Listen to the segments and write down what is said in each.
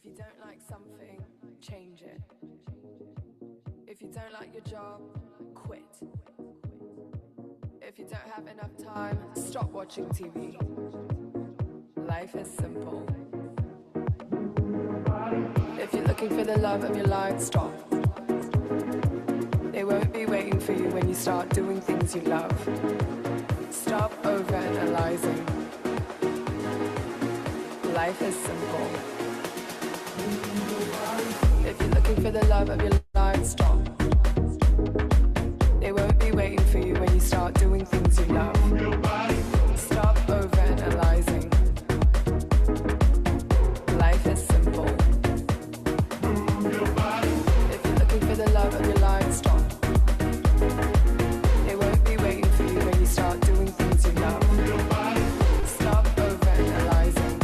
If you don't like something, change it. If you don't like your job, quit. If you don't have enough time, stop watching TV. Life is simple. If you're looking for the love of your life, stop. They won't be waiting for you when you start doing things you love. Stop overanalyzing. Life is simple. If you're looking for the love of your life, stop. They won't be waiting for you when you start doing things you love. Stop overanalyzing. Life is simple. If you're looking for the love of your life, stop. They won't be waiting for you when you start doing things you love. Stop overanalyzing.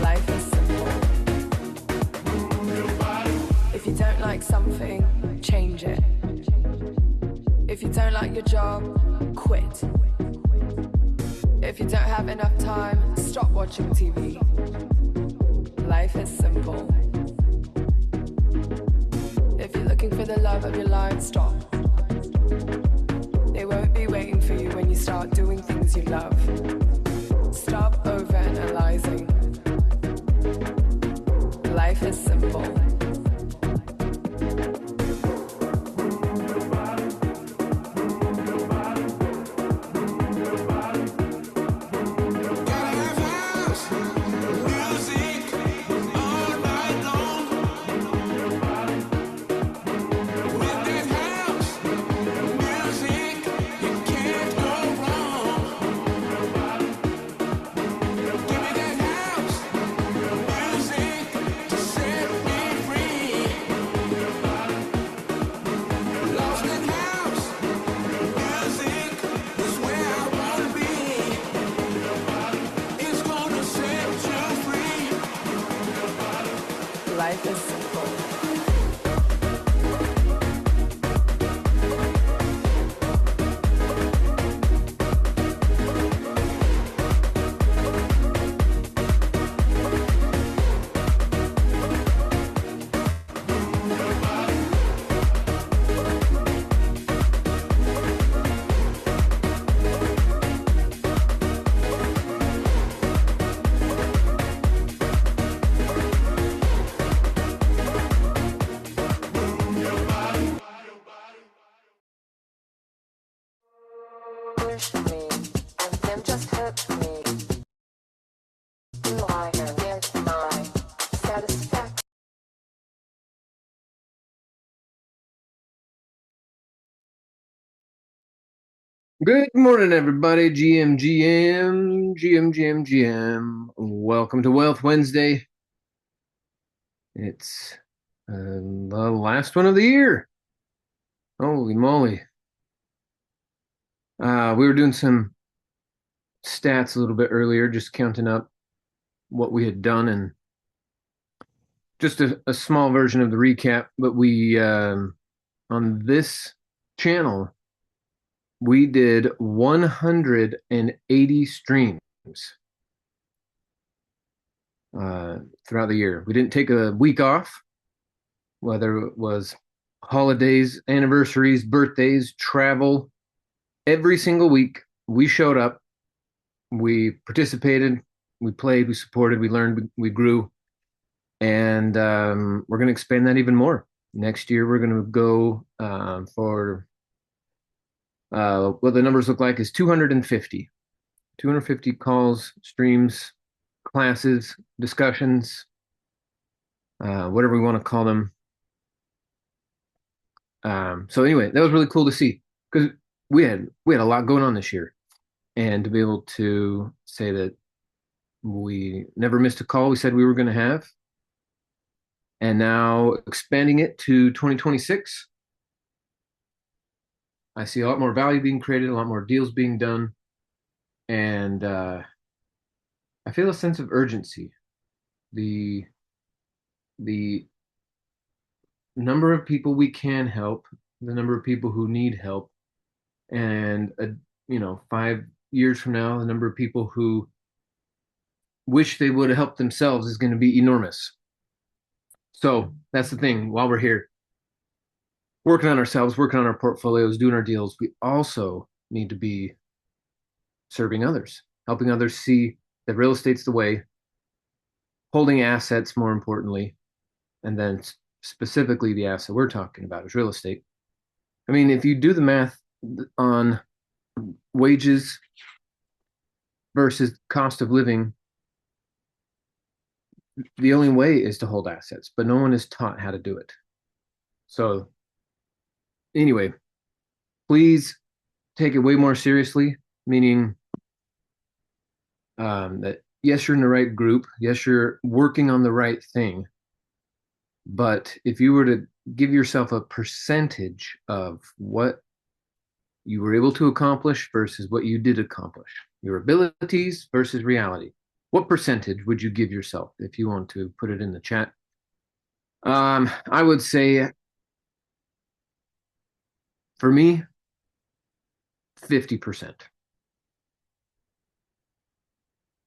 Life is simple. If you don't like something, change it. If you don't like your job, quit. If you don't have enough time, stop watching TV. Life is simple. If you're looking for the love of your life, stop. They won't be waiting for you when you start doing things you love. Stop overanalyzing. Life is simple. Life is simple. Push me, and then just hurt me. Do I get my satisfaction? Good morning, everybody. GM. Welcome to Wealth Wednesday. It's the last one of the year. Holy moly. We were doing some stats a little bit earlier, just counting up what we had done and just a small version of the recap. But we, on this channel, we did 180 streams throughout the year. We didn't take a week off, whether it was holidays, anniversaries, birthdays, travel. Every single week, we showed up, we participated, we played, we supported, we learned, we grew, and we're going to expand that even more. Next year, we're going to go for what the numbers look like is 250. 250 calls, streams, classes, discussions, whatever we want to call them. So anyway, that was really cool to see because we had a lot going on this year, and to be able to say that we never missed a call we said we were going to have, and now expanding it to 2026. I see a lot more value being created, a lot more deals being done, and I feel a sense of urgency. The number of people we can help, the number of people who need help, and 5 years from now, the number of people who wish they would have helped themselves is going to be enormous. So that's the thing. While we're here working on ourselves, working on our portfolios, doing our deals, we also need to be serving others, helping others see that real estate's the way, holding assets more importantly, and then specifically the asset we're talking about is real estate. I mean, if you do the math on wages versus cost of living, the only way is to hold assets, but no one is taught how to do it. So, anyway, please take it way more seriously, meaning that yes, you're in the right group, yes, you're working on the right thing, but if you were to give yourself a percentage of what you were able to accomplish versus what you did accomplish, your abilities versus reality, what percentage would you give yourself if you want to put it in the chat? I would say for me, 50%.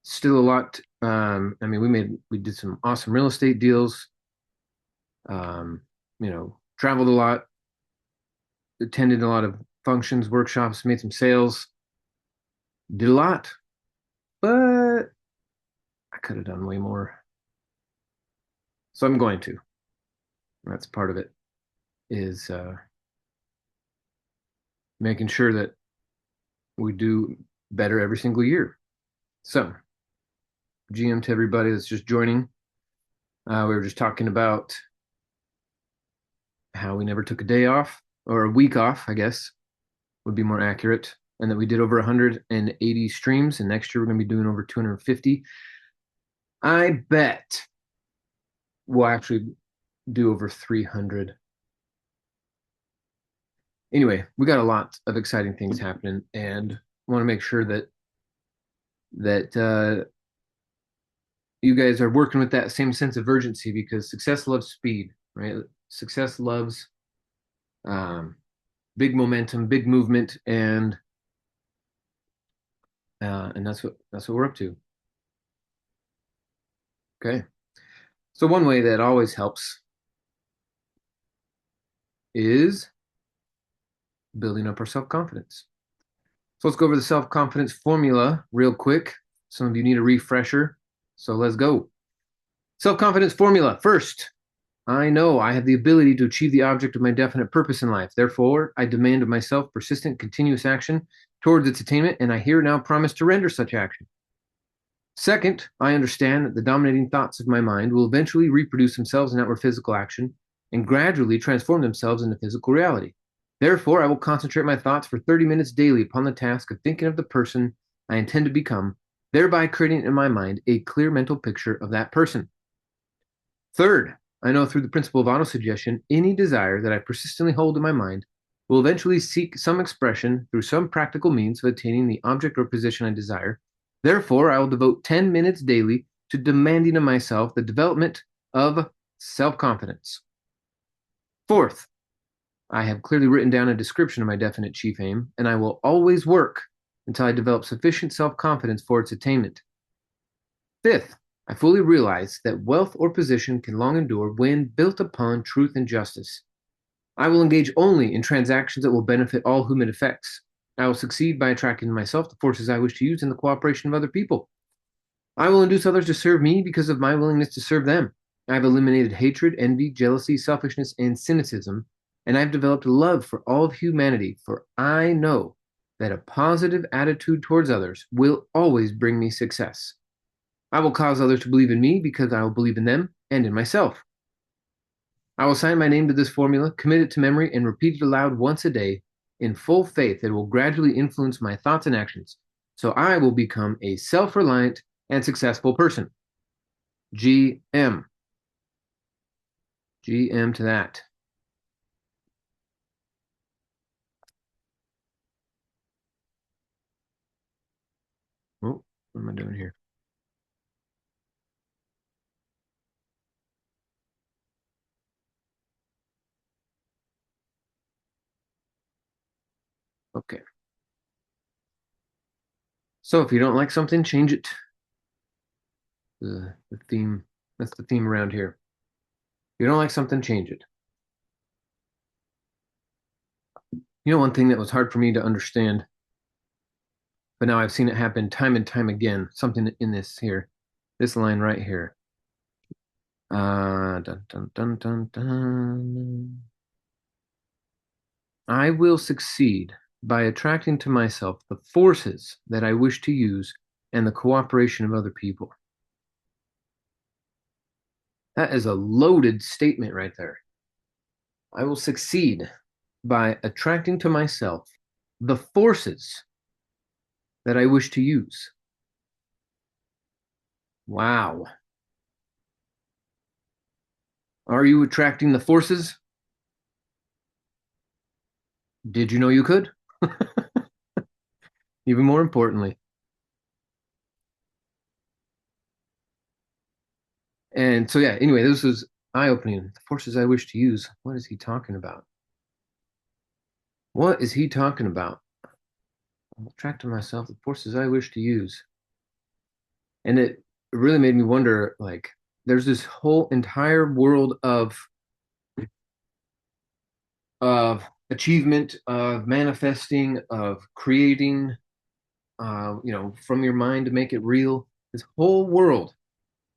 Still a lot. I mean, we did some awesome real estate deals. Um, traveled a lot, attended a lot of functions, workshops, made some sales, did a lot, but I could have done way more. So I'm going to. That's part of it is making sure that we do better every single year. So, GM to everybody that's just joining. We were just talking about how we never took a day off or a week off, I guess would be more accurate, and that we did over 180 streams, and next year we're going to be doing over 250. I bet we'll actually do over 300. Anyway, we got a lot of exciting things happening, and want to make sure that you guys are working with that same sense of urgency because success loves speed, right? Success loves um, big momentum, big movement, and that's what we're up to. Okay. So one way that always helps is building up our self-confidence. So let's go over the self-confidence formula real quick. Some of you need a refresher. So let's go. Self-confidence formula. First, I know I have the ability to achieve the object of my definite purpose in life. Therefore, I demand of myself persistent, continuous action towards its attainment, and I here now promise to render such action. Second, I understand that the dominating thoughts of my mind will eventually reproduce themselves in outward physical action and gradually transform themselves into physical reality. Therefore, I will concentrate my thoughts for 30 minutes daily upon the task of thinking of the person I intend to become, thereby creating in my mind a clear mental picture of that person. Third, I know through the principle of autosuggestion, any desire that I persistently hold in my mind will eventually seek some expression through some practical means of attaining the object or position I desire. Therefore, I will devote 10 minutes daily to demanding of myself the development of self-confidence. Fourth, I have clearly written down a description of my definite chief aim, and I will always work until I develop sufficient self-confidence for its attainment. Fifth, I fully realize that wealth or position can long endure when built upon truth and justice. I will engage only in transactions that will benefit all whom it affects. I will succeed by attracting to myself the forces I wish to use in the cooperation of other people. I will induce others to serve me because of my willingness to serve them. I have eliminated hatred, envy, jealousy, selfishness, and cynicism, and I have developed a love for all of humanity, for I know that a positive attitude towards others will always bring me success. I will cause others to believe in me because I will believe in them and in myself. I will sign my name to this formula, commit it to memory, and repeat it aloud once a day in full faith that it will gradually influence my thoughts and actions. So I will become a self-reliant and successful person. GM. GM to that. Oh, what am I doing here? Okay. So if you don't like something, change it. The theme. That's the theme around here. If you don't like something, change it. You know, one thing that was hard for me to understand, but now I've seen it happen time and time again. Something in this here, this line right here. Dun, dun, dun, dun, dun. I will succeed by attracting to myself the forces that I wish to use and the cooperation of other people. That is a loaded statement right there. I will succeed by attracting to myself the forces that I wish to use. Wow. Are you attracting the forces? Did you know you could? Even more importantly. And so, yeah, anyway, this was eye opening. The forces I wish to use. What is he talking about? What is he talking about? I'll attract to myself the forces I wish to use. And it really made me wonder like, there's this whole entire world of achievement, of manifesting, of creating, from your mind to make it real. This whole world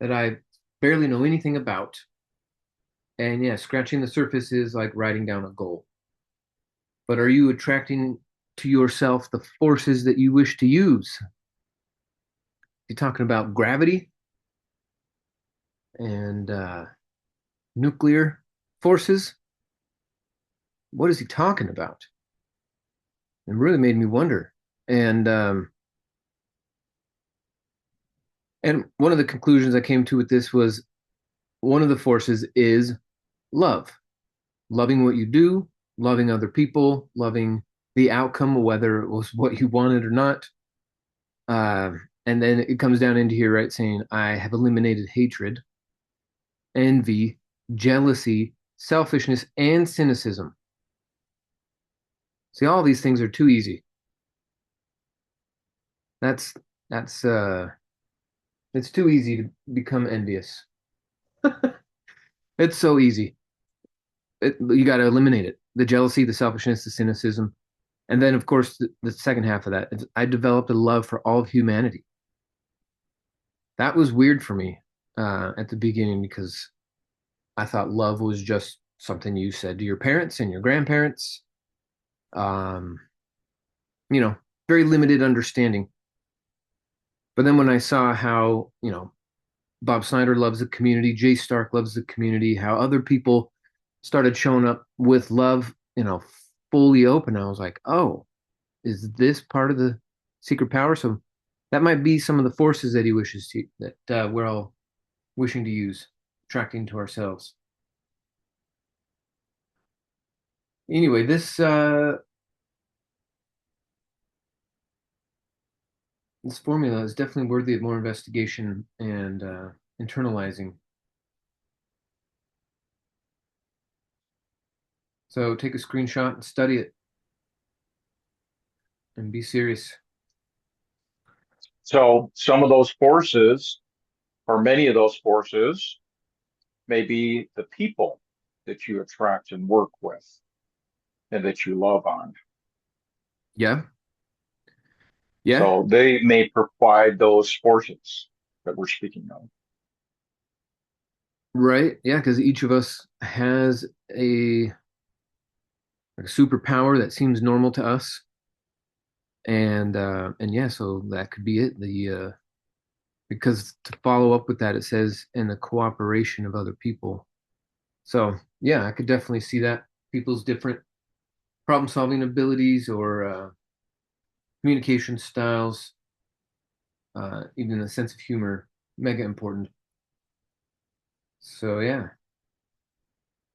that I barely know anything about. And yeah, scratching the surface is like writing down a goal. But are you attracting to yourself the forces that you wish to use? You're talking about gravity and nuclear forces. What is he talking about? It really made me wonder. And one of the conclusions I came to with this was one of the forces is love, loving what you do, loving other people, loving the outcome, whether it was what you wanted or not. Uh, and then it comes down into here, right, saying, I have eliminated hatred, envy, jealousy, selfishness, and cynicism. See, all these things are too easy. That's that's it's too easy to become envious. It's so easy. You got to eliminate it. The jealousy, the selfishness, the cynicism. And then, of course, the second half of that, I developed a love for all of humanity. That was weird for me at the beginning because I thought love was just something you said to your parents and your grandparents. Um, you know, very limited understanding. But then when I saw how, Bob Snyder loves the community, Jay Stark loves the community, how other people started showing up with love, fully open, I was like, oh, is this part of the secret power? So that might be some of the forces that he wishes to that we're all wishing to use, attracting to ourselves. Anyway, this formula is definitely worthy of more investigation and internalizing. So take a screenshot and study it and be serious. So some of those forces, or many of those forces, may be the people that you attract and work with and that you love on. Yeah, yeah, So they may provide those forces that we're speaking of. right. Yeah, because each of us has a superpower that seems normal to us, and yeah, so that could be it. The because to follow up with that, it says in the cooperation of other people. So yeah, I could definitely see that people's different problem solving abilities or communication styles, even a sense of humor, mega important. So yeah,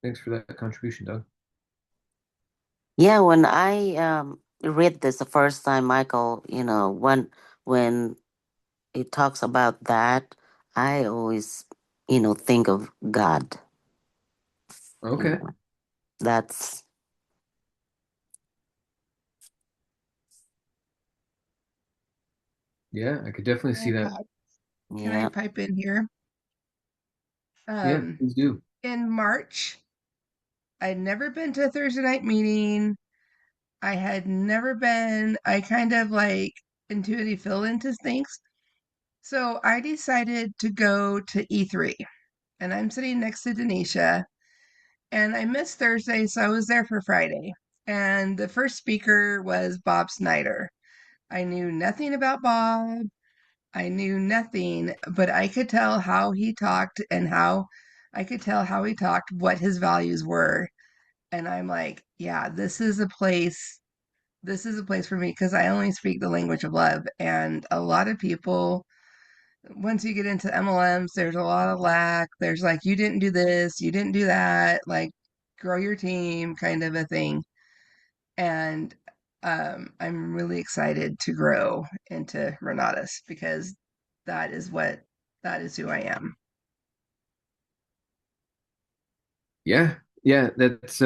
thanks for that contribution, Doug. Yeah, when I read this the first time, Michael, when it talks about that, I always, think of God. You Okay. know, that's Yeah, I could definitely see that. Can I Yeah. pipe in here? Yeah, Um, please do. in March, I'd never been to a Thursday night meeting. I had never been, I kind of like intuitive feel into things. So I decided to go to E3, and I'm sitting next to Denisha, and I missed Thursday, so I was there for Friday. And the first speaker was Bob Snyder. I knew nothing about Bob. I knew nothing, but I could tell how he talked and how I could tell how he talked, what his values were. And I'm like, yeah, this is a place. This is a place for me because I only speak the language of love. And a lot of people, once you get into MLMs, there's a lot of lack. There's like, you didn't do this, you didn't do that, like grow your team kind of a thing. And I'm really excited to grow into Renatus because that is what that is who I am. Yeah, yeah, that's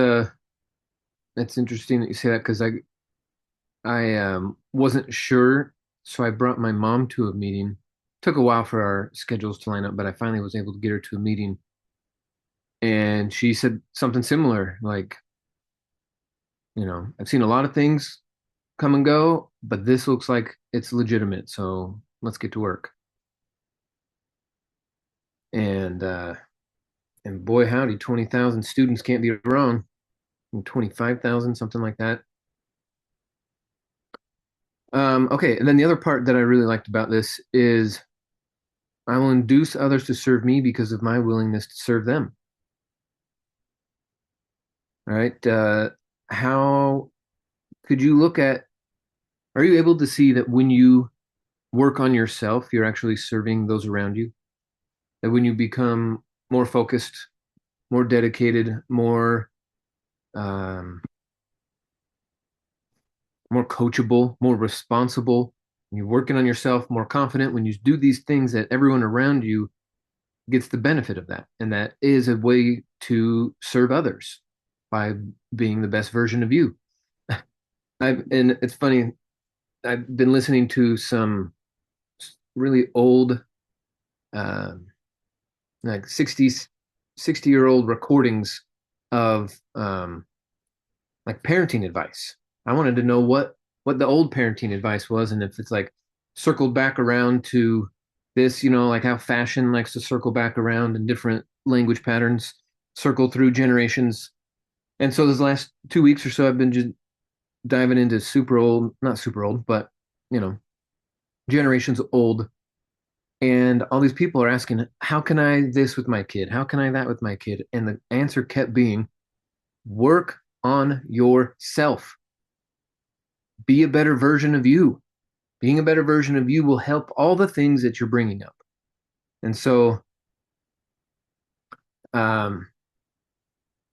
interesting that you say that because I wasn't sure, so I brought my mom to a meeting. Took a while for our schedules to line up, but I finally was able to get her to a meeting, and she said something similar, like, I've seen a lot of things come and go, but this looks like it's legitimate, so let's get to work. And boy, howdy, 20,000 students can't be wrong. 25,000, something like that. Okay, and then the other part that I really liked about this is I will induce others to serve me because of my willingness to serve them. All right. How could you look at, are you able to see that when you work on yourself, you're actually serving those around you? That when you become more focused, more dedicated, um, more coachable, more responsible, you're working on yourself, more confident, when you do these things, that everyone around you gets the benefit of that. And that is a way to serve others by being the best version of you. And it's funny, I've been listening to some really old, um, like 60-year-old recordings of like parenting advice. I wanted to know what the old parenting advice was, and if it's like circled back around to this, like how fashion likes to circle back around and different language patterns circle through generations. And so this last 2 weeks or so, I've been just diving into super old, not super old, but you know, generations old. And all these people are asking, how can I this with my kid? How can I that with my kid? And the answer kept being, work on yourself. Be a better version of you. Being a better version of you will help all the things that you're bringing up. And so um,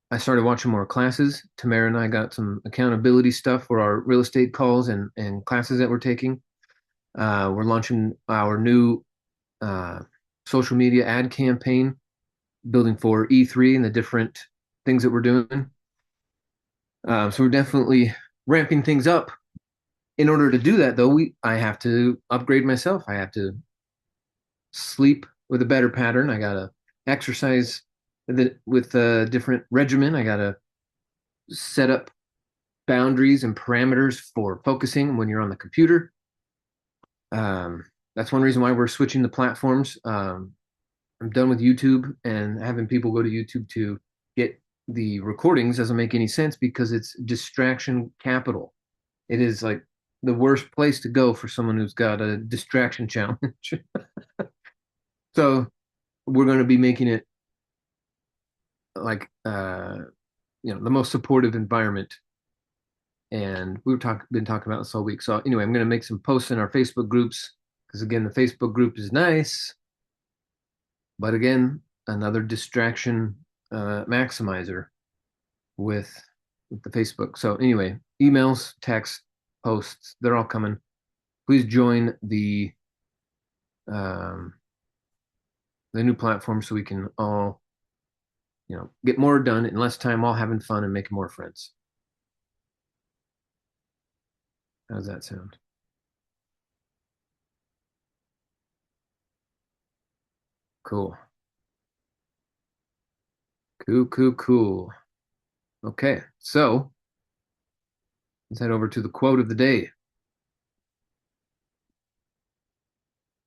I started watching more classes. Tamara and I got some accountability stuff for our real estate calls and classes that we're taking. We're launching our new uh, social media ad campaign, building for E3 and the different things that we're doing. So we're definitely ramping things up. In order to do that, though, I have to upgrade myself. I have to sleep with a better pattern. I gotta exercise with a different regimen. I gotta set up boundaries and parameters for focusing when you're on the computer. That's one reason why we're switching the platforms. I'm done with YouTube, and having people go to YouTube to get the recordings doesn't make any sense because it's distraction capital. It is like the worst place to go for someone who's got a distraction challenge. So we're going to be making it like the most supportive environment. And been talking about this all week. So anyway, I'm going to make some posts in our Facebook groups because again, the Facebook group is nice, but again, another distraction maximizer with the Facebook. So anyway, emails, text, posts, they're all coming. Please join um, the new platform so we can all, get more done in less time, all having fun and making more friends. How does that sound? Cool. Cool. Okay, so let's head over to the quote of the day.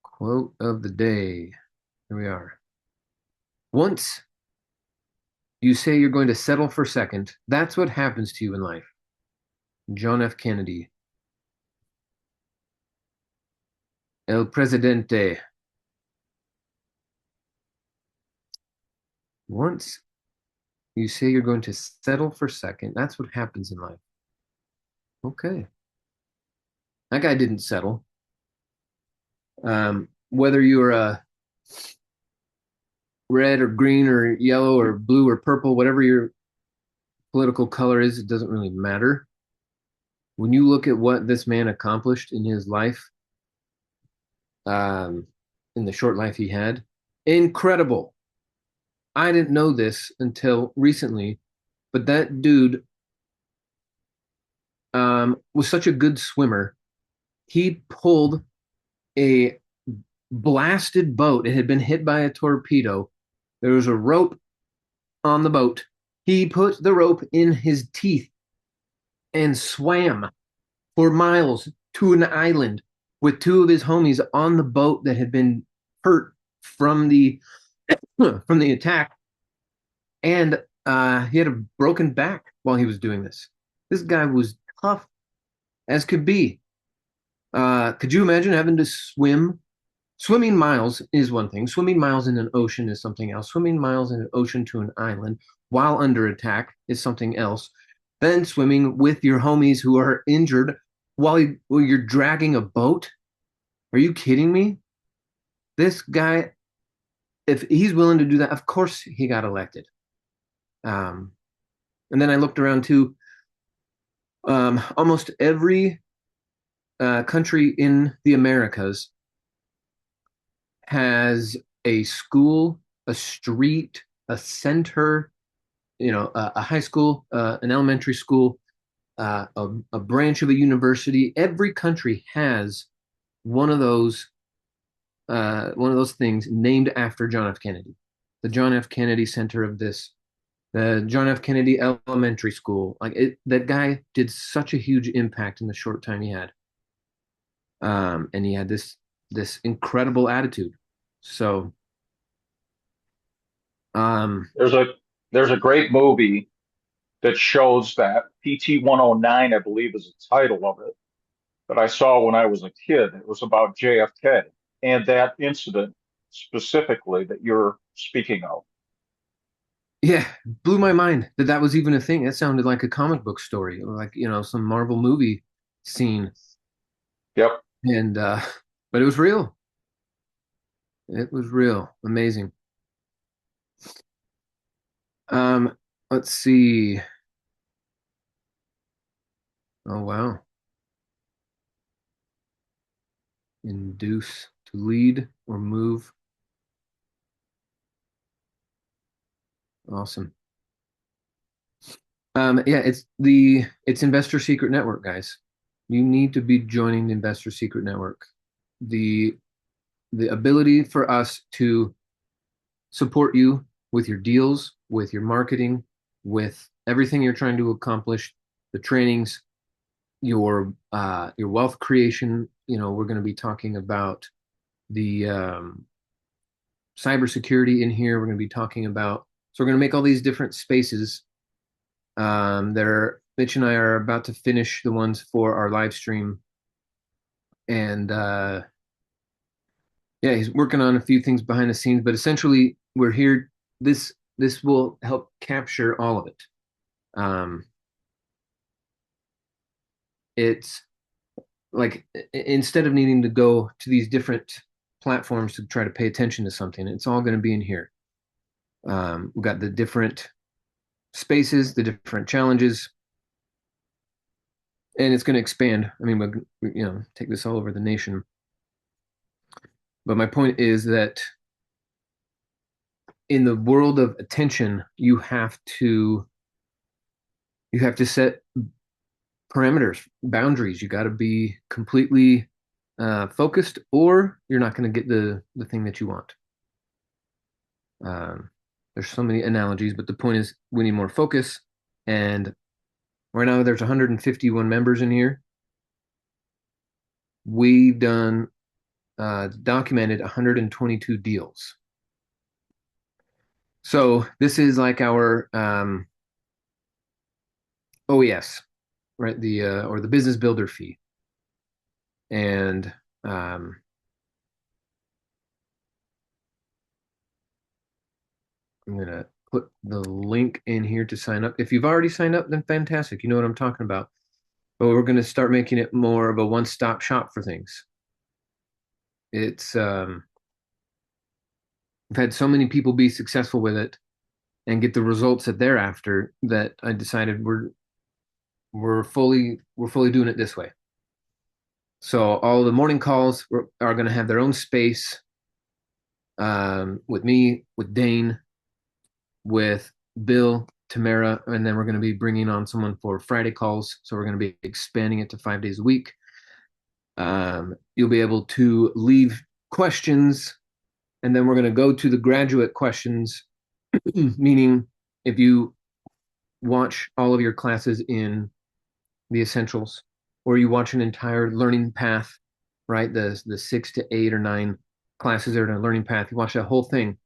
Quote of the day. Here we are. Once you say you're going to settle for second, that's what happens to you in life. John F. Kennedy. El Presidente. Once you say you're going to settle for second, that's what happens in life. Okay. That guy didn't settle. Whether you're a red or green or yellow or blue or purple, whatever your political color is, it doesn't really matter. When you look at what this man accomplished in his life, in the short life he had, incredible. I didn't know this until recently, but that dude was such a good swimmer. He pulled a blasted boat. It had been hit by a torpedo. There was a rope on the boat. He put the rope in his teeth and swam for miles to an island with two of his homies on the boat that had been hurt from the attack, and he had a broken back while he was doing this. This guy was tough as could be. Could you imagine having to swim? Swimming miles is one thing. Swimming miles in an ocean is something else. Swimming miles in an ocean to an island while under attack is something else. Then swimming with your homies who are injured while you're dragging a boat. Are you kidding me? This guy, if he's willing to do that, of course he got elected. And then I looked around too. Almost every country in the Americas has a school, a street, a center, a high school, an elementary school, a branch of a university. Every country has one of those things named after John F. Kennedy. The John F. Kennedy Center of this, the John F. Kennedy Elementary School. That guy did such a huge impact in the short time he had. And he had this incredible attitude. So, there's a great movie that shows that PT 109, I believe, is the title of it, that I saw when I was a kid. It was about JFK and that incident specifically that you're speaking of. yeah, blew my mind that was even a thing. That sounded like a comic book story, or like some Marvel movie scene. Yep. And but it was real. It was real. Amazing. Let's see. Oh wow. Induce to lead or move. Awesome. Yeah, it's Investor Secret Network, guys. You need to be joining the Investor Secret Network. The ability for us to support you with your deals, with your marketing, with everything you're trying to accomplish, the trainings, your wealth creation. We're going to be talking about the cybersecurity in here. We're going to be talking about, so we're going to make all these different spaces. Mitch and I are about to finish the ones for our live stream, and yeah, he's working on a few things behind the scenes, but essentially we're here. This will help capture all of it. It's like, instead of needing to go to these different platforms to try to pay attention to something, it's all going to be in here. We've got the different spaces, the different challenges, and it's going to expand. I mean, we'll take this all over the nation. But my point is that in the world of attention, you have to set parameters, boundaries. You got to be completely focused, or you're not going to get the thing that you want. Um, there's so many analogies, but the point is we need more focus. And right now there's 151 members in here. We've done documented 122 deals. So this is like our OES, right? The or the business builder fee. And I'm gonna put the link in here to sign up. If you've already signed up, then fantastic. You know what I'm talking about. But we're gonna start making it more of a one-stop shop for things. It's I've had so many people be successful with it and get the results that they're after that I decided we're fully doing it this way. So all the morning calls are going to have their own space, with me, with Daine, with Bill, Tamara, and then we're going to be bringing on someone for Friday calls. So we're going to be expanding it to 5 days a week. You'll be able to leave questions, and then we're going to go to the graduate questions, meaning if you watch all of your classes in the essentials, or you watch an entire learning path, right? The 6 to 8 or 9 classes that are in a learning path. You watch that whole thing.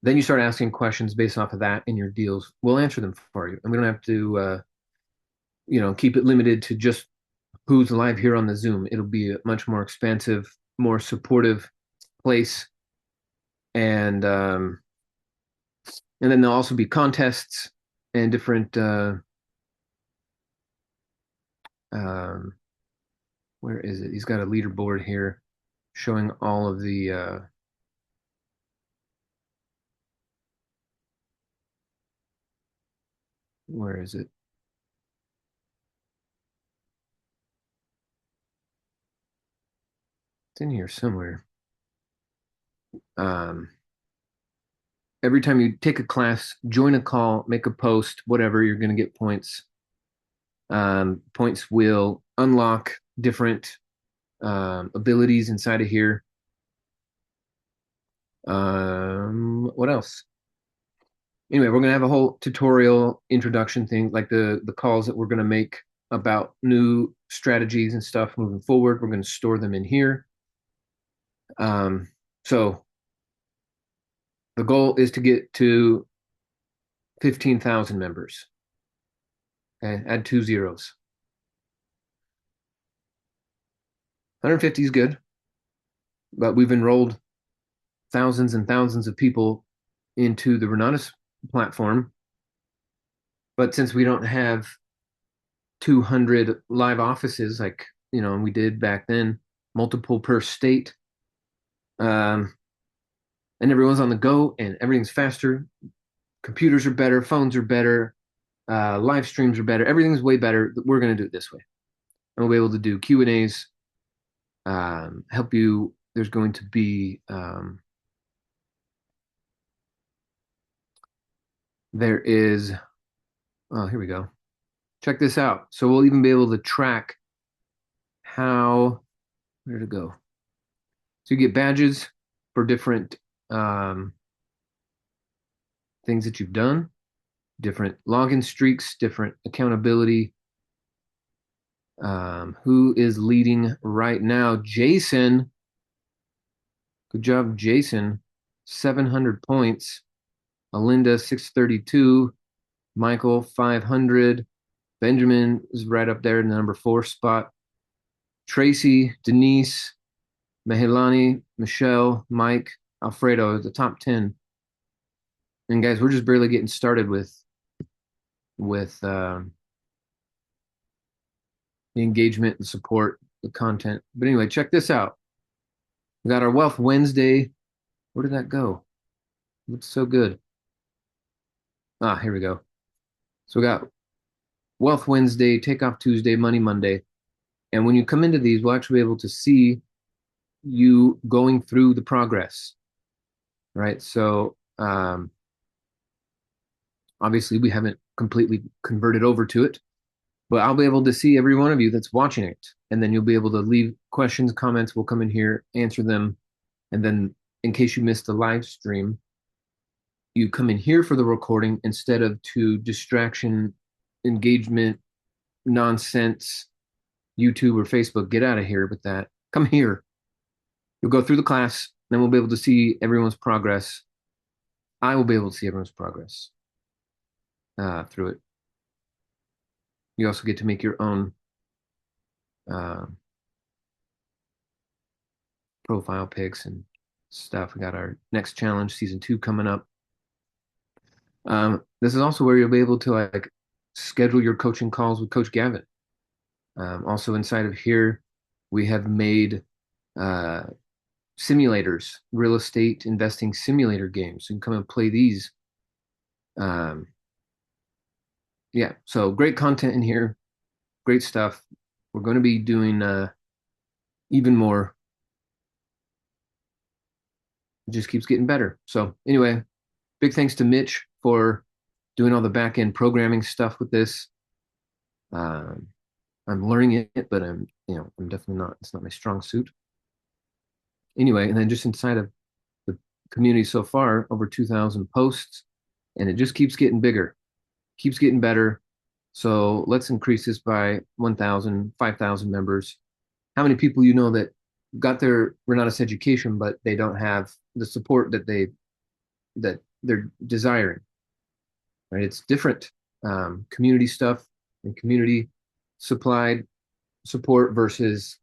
Then you start asking questions based off of that in your deals. We'll answer them for you, and we don't have to, keep it limited to just who's live here on the Zoom. It'll be a much more expansive, more supportive place, and then there'll also be contests and different. Where is it? He's got a leaderboard here showing all of the. Where is it? It's in here somewhere. Every time you take a class, join a call, make a post, whatever, you're going to get points. Points will unlock different abilities inside of here. What else? Anyway, we're going to have a whole tutorial introduction thing, like the calls that we're going to make about new strategies and stuff moving forward. We're going to store them in here. So the goal is to get to 15,000 members. Okay, add 2 zeros. 150 is good, but we've enrolled thousands and thousands of people into the Renatus platform. But since we don't have 200 live offices like we did back then, multiple per state, and everyone's on the go and everything's faster. Computers are better, phones are better, live streams are better. Everything's way better. We're going to do it this way, and we'll be able to do Q&As, help you. There's going to be there is oh, here we go. Check this out. So we'll even be able to track where to go. So you get badges for different things that you've done, different login streaks, different accountability. Who is leading right now? Jason. Good job, Jason. 700 points. Alinda, 632. Michael, 500. Benjamin is right up there in the number 4 spot. Tracy, Denise, Mehelani, Michelle, Mike, Alfredo, the top 10. And guys, we're just barely getting started with the engagement, the support, the content. But anyway, check this out. We got our Wealth Wednesday. Where did that go? Looks so good. Here we go. So we got Wealth Wednesday, Takeoff Tuesday, Money Monday. And when you come into these, we'll actually be able to see you going through the progress, right? So obviously we haven't completely converted over to it, but I'll be able to see every one of you that's watching it. And then you'll be able to leave questions, comments. We'll come in here, answer them, and then in case you missed the live stream, you come in here for the recording instead of to distraction, engagement, nonsense, YouTube or Facebook. Get out of here with that. Come here. You'll go through the class, then we'll be able to see everyone's progress. I will be able to see everyone's progress through it. You also get to make your own profile pics and stuff. We got our next challenge, season 2, coming up. This is also where you'll be able to like schedule your coaching calls with Coach Gavin. Also inside of here, we have made simulators, real estate investing simulator games. You can come and play these. Yeah, so great content in here, great stuff. We're going to be doing even more. It just keeps getting better. So anyway, big thanks to Mitch for doing all the back end programming stuff with this. I'm learning it, but I'm definitely not. It's not my strong suit. Anyway, and then just inside of the community so far, over 2,000 posts, and it just keeps getting bigger, keeps getting better. So let's increase this by 1,000, 5,000 members. How many people you know that got their Renatus education, but they don't have the support that they're desiring? Right? It's different community stuff and community supplied support versus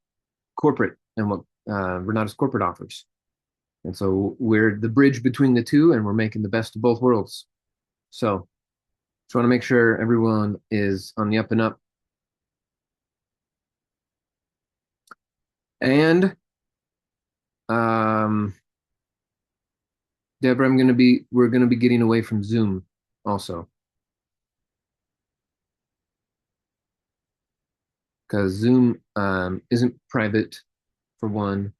corporate and what Renatus corporate offers. And so we're the bridge between the two, and we're making the best of both worlds. So just want to make sure everyone is on the up and up. And Deborah, we're gonna be getting away from Zoom also, because Zoom isn't private for one,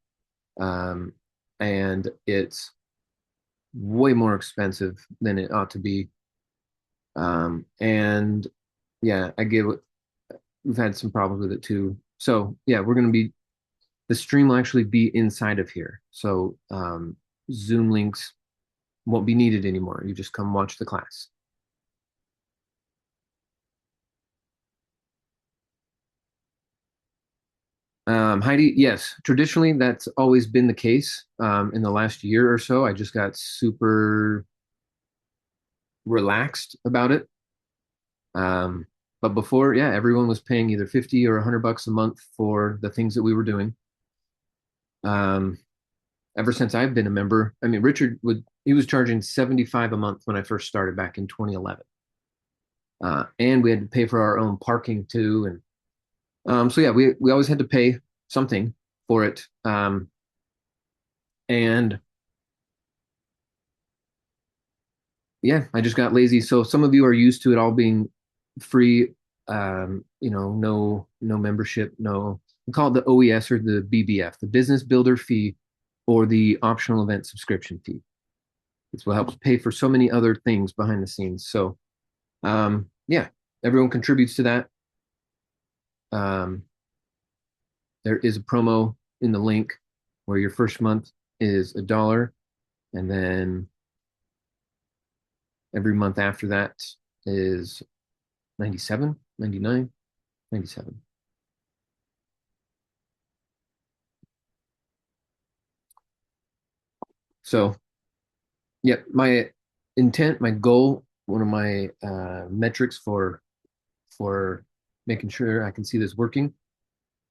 and it's way more expensive than it ought to be. And yeah, we've had some problems with it too. So yeah, the stream will actually be inside of here. So Zoom links won't be needed anymore. You just come watch the class. Heidi, yes, traditionally that's always been the case. In the last year or so, I just got super relaxed about it. But before, yeah, everyone was paying either 50 or $100 a month for the things that we were doing. Ever since I've been a member, I mean, Richard he was charging 75 a month when I first started back in 2011. And we had to pay for our own parking too. And so yeah, we always had to pay something for it. And yeah, I just got lazy. So some of you are used to it all being free, no membership, no, we call it the OES or the BBF, the business builder fee, or the optional event subscription fee. It's what helps pay for so many other things behind the scenes. So yeah, everyone contributes to that. There is a promo in the link where your first month is $1, and then every month after that is 97, 99, 97. So, yeah, my intent, my goal, one of my metrics for making sure I can see this working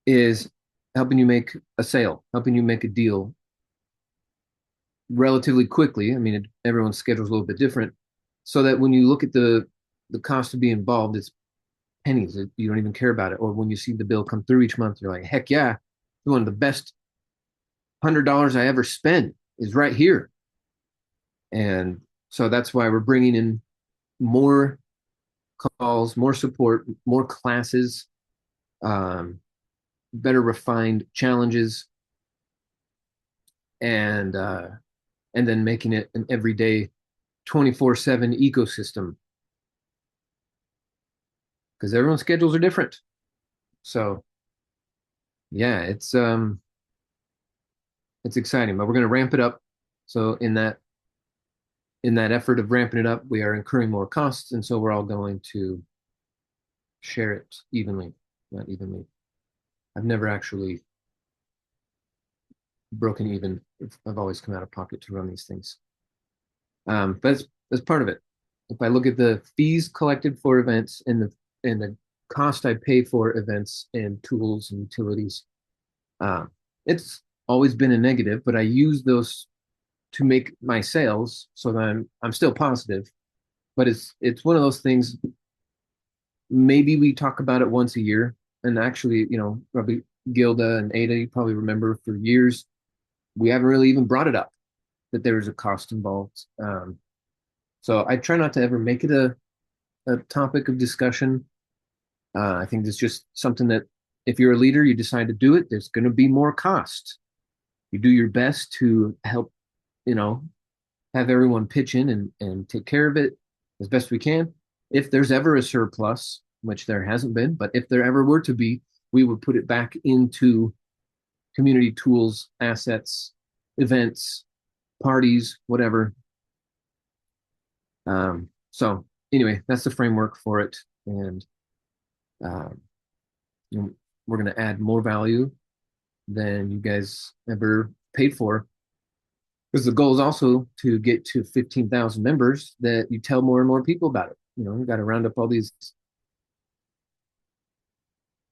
is helping you make a sale, helping you make a deal relatively quickly. I mean, everyone's schedule is a little bit different, so that when you look at the cost to be involved, it's pennies. You don't even care about it. Or when you see the bill come through each month, you're like, heck yeah, one of the best $100 I ever spent is right here. And so that's why we're bringing in more calls, more support, more classes, better refined challenges, and then making it an everyday 24/7 ecosystem, because everyone's schedules are different. So yeah, it's exciting, but we're going to ramp it up So in that effort of ramping it up, we are incurring more costs, and so we're all going to share it evenly, not evenly. I've never actually broken even. I've always come out of pocket to run these things. But that's part of it. If I look at the fees collected for events and the cost I pay for events and tools and utilities, it's always been a negative, but I use those to make my sales so that I'm still positive. But it's one of those things. Maybe we talk about it once a year, and actually, probably Gilda and Ada, you probably remember for years, we haven't really even brought it up that there is a cost involved. So I try not to ever make it a topic of discussion. I think it's just something that if you're a leader, you decide to do it, there's going to be more cost. You do your best to help, have everyone pitch in and take care of it as best we can. If there's ever a surplus, which there hasn't been, but if there ever were to be, we would put it back into community tools, assets, events, parties, whatever. So anyway, that's the framework for it. And we're going to add more value than you guys ever paid for. Because the goal is also to get to 15,000 members that you tell more and more people about it. We've got to round up all these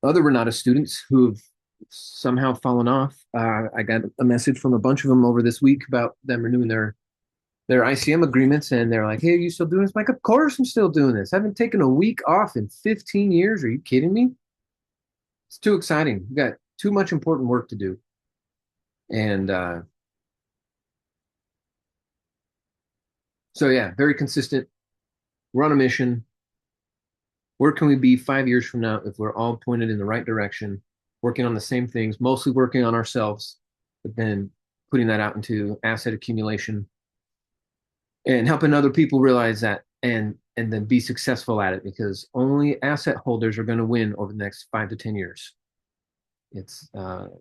other Renatus students who have somehow fallen off. I got a message from a bunch of them over this week about them renewing their ICM agreements, and they're like, "Hey, are you still doing this?" I'm like, "Of course I'm still doing this. I haven't taken a week off in 15 years. Are you kidding me?" It's too exciting. We've got too much important work to do. And so, yeah, very consistent. We're on a mission. Where can we be 5 years from now if we're all pointed in the right direction, working on the same things, mostly working on ourselves, but then putting that out into asset accumulation and helping other people realize that and then be successful at it, because only asset holders are going to win over the next 5 to 10 years. It's all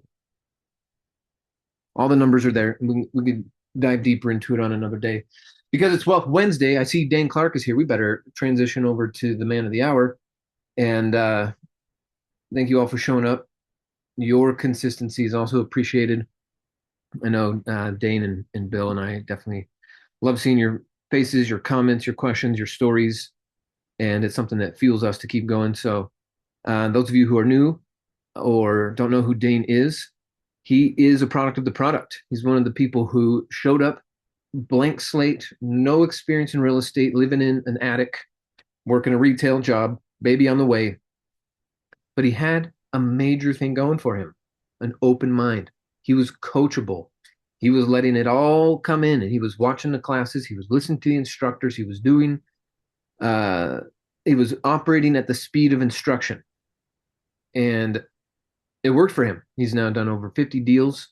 the numbers are there. We could dive deeper into it on another day. Because it's Wealth Wednesday, I see Daine Clark is here. We better transition over to the man of the hour. And thank you all for showing up. Your consistency is also appreciated. I know Daine and Bill and I definitely love seeing your faces, your comments, your questions, your stories. And it's something that fuels us to keep going. So those of you who are new or don't know who Daine is, he is a product of the product. He's one of the people who showed up, blank slate, no experience in real estate, living in an attic, working a retail job, baby on the way. But he had a major thing going for him, an open mind. He was coachable. He was letting it all come in, and he was watching the classes. He was listening to the instructors. He was operating at the speed of instruction. And it worked for him. He's now done over 50 deals,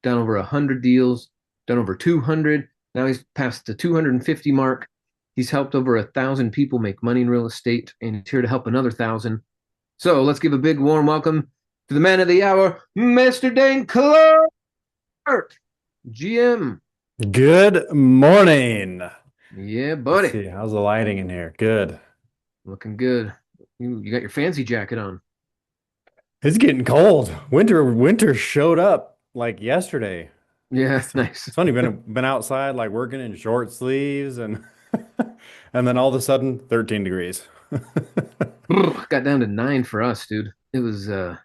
done over 100 deals, done over 200. Now he's past the 250 mark. He's helped over 1,000 people make money in real estate, and he's here to help another 1,000. So let's give a big warm welcome to the man of the hour, Mr. Daine Clark, GM. Good morning. Yeah, buddy. Let's see, how's the lighting in here? Good. Looking good. You got your fancy jacket on. It's getting cold. Winter showed up like yesterday. Yeah, nice. It's funny, been outside like working in short sleeves and and then all of a sudden 13 degrees. Got down to 9 for us, dude. It was the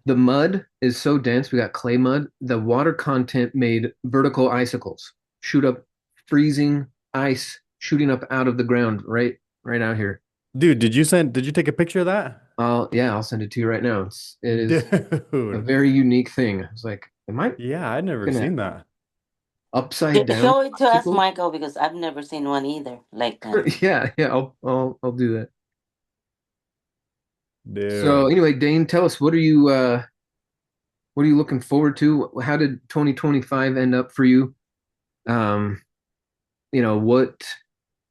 mud is so dense. We got clay mud. The water content made vertical icicles shoot up, freezing ice shooting up out of the ground right out here. Dude, did you take a picture of that? I'll send it to you right now. It is Dude. a very unique thing. It's like, Yeah, I'd never seen that. Upside down. Show it to us, Michael, because I've never seen one either like that. Yeah, I'll do that. Dude. So anyway, Daine, tell us, what are you looking forward to? How did 2025 end up for you? What?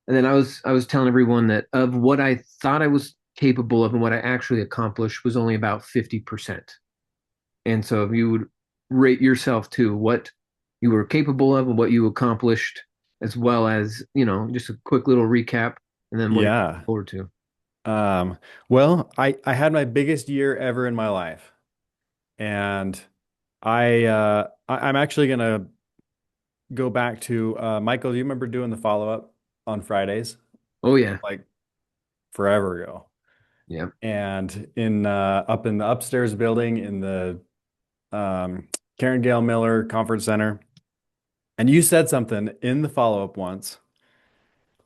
And then I was telling everyone that of what I thought I was capable of and what I actually accomplished was only about 50%. And so if you would rate yourself to what you were capable of and what you accomplished, as well as, just a quick little recap and then what you're looking Yeah. forward to. Well, I had my biggest year ever in my life. And I'm actually gonna go back to Michael, do you remember doing the follow-up on Fridays? Oh yeah. Like forever ago. Yeah. And in up in the upstairs building in the um Karen Gale Miller Conference Center. And you said something in the follow-up once.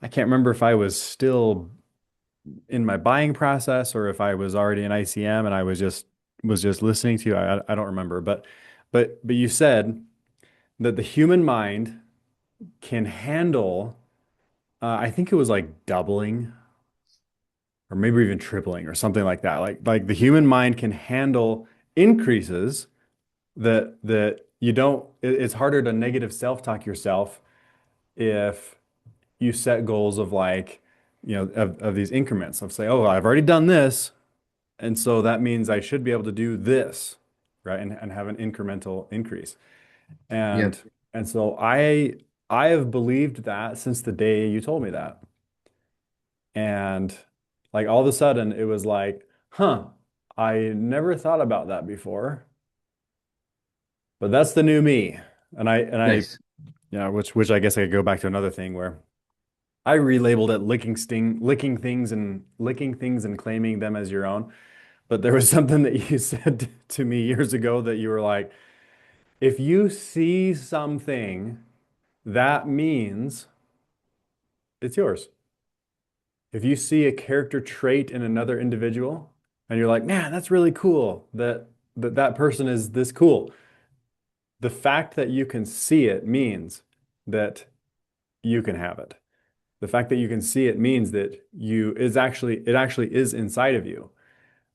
I can't remember if I was still in my buying process or if I was already in ICM and I was just listening to you. I don't remember, but you said that the human mind can handle, I think it was like doubling or maybe even tripling or something like that. Like the human mind can handle increases that you don't, it's harder to negative self-talk yourself if you set goals of like, of these increments of say, oh, I've already done this. And so that means I should be able to do this, right? And have an incremental increase. Yeah. And so I have believed that since the day you told me that. And like all of a sudden it was like, huh, I never thought about that before, but that's the new me. And I, Nice. which I guess I could go back to another thing where I relabeled it licking things and claiming them as your own. But there was something that you said to me years ago that you were like, if you see something, that means it's yours. If you see a character trait in another individual and you're like, man, that's really cool that person is this cool. The fact that you can see it means that you can have it. The fact that you can see it means that it actually is inside of you.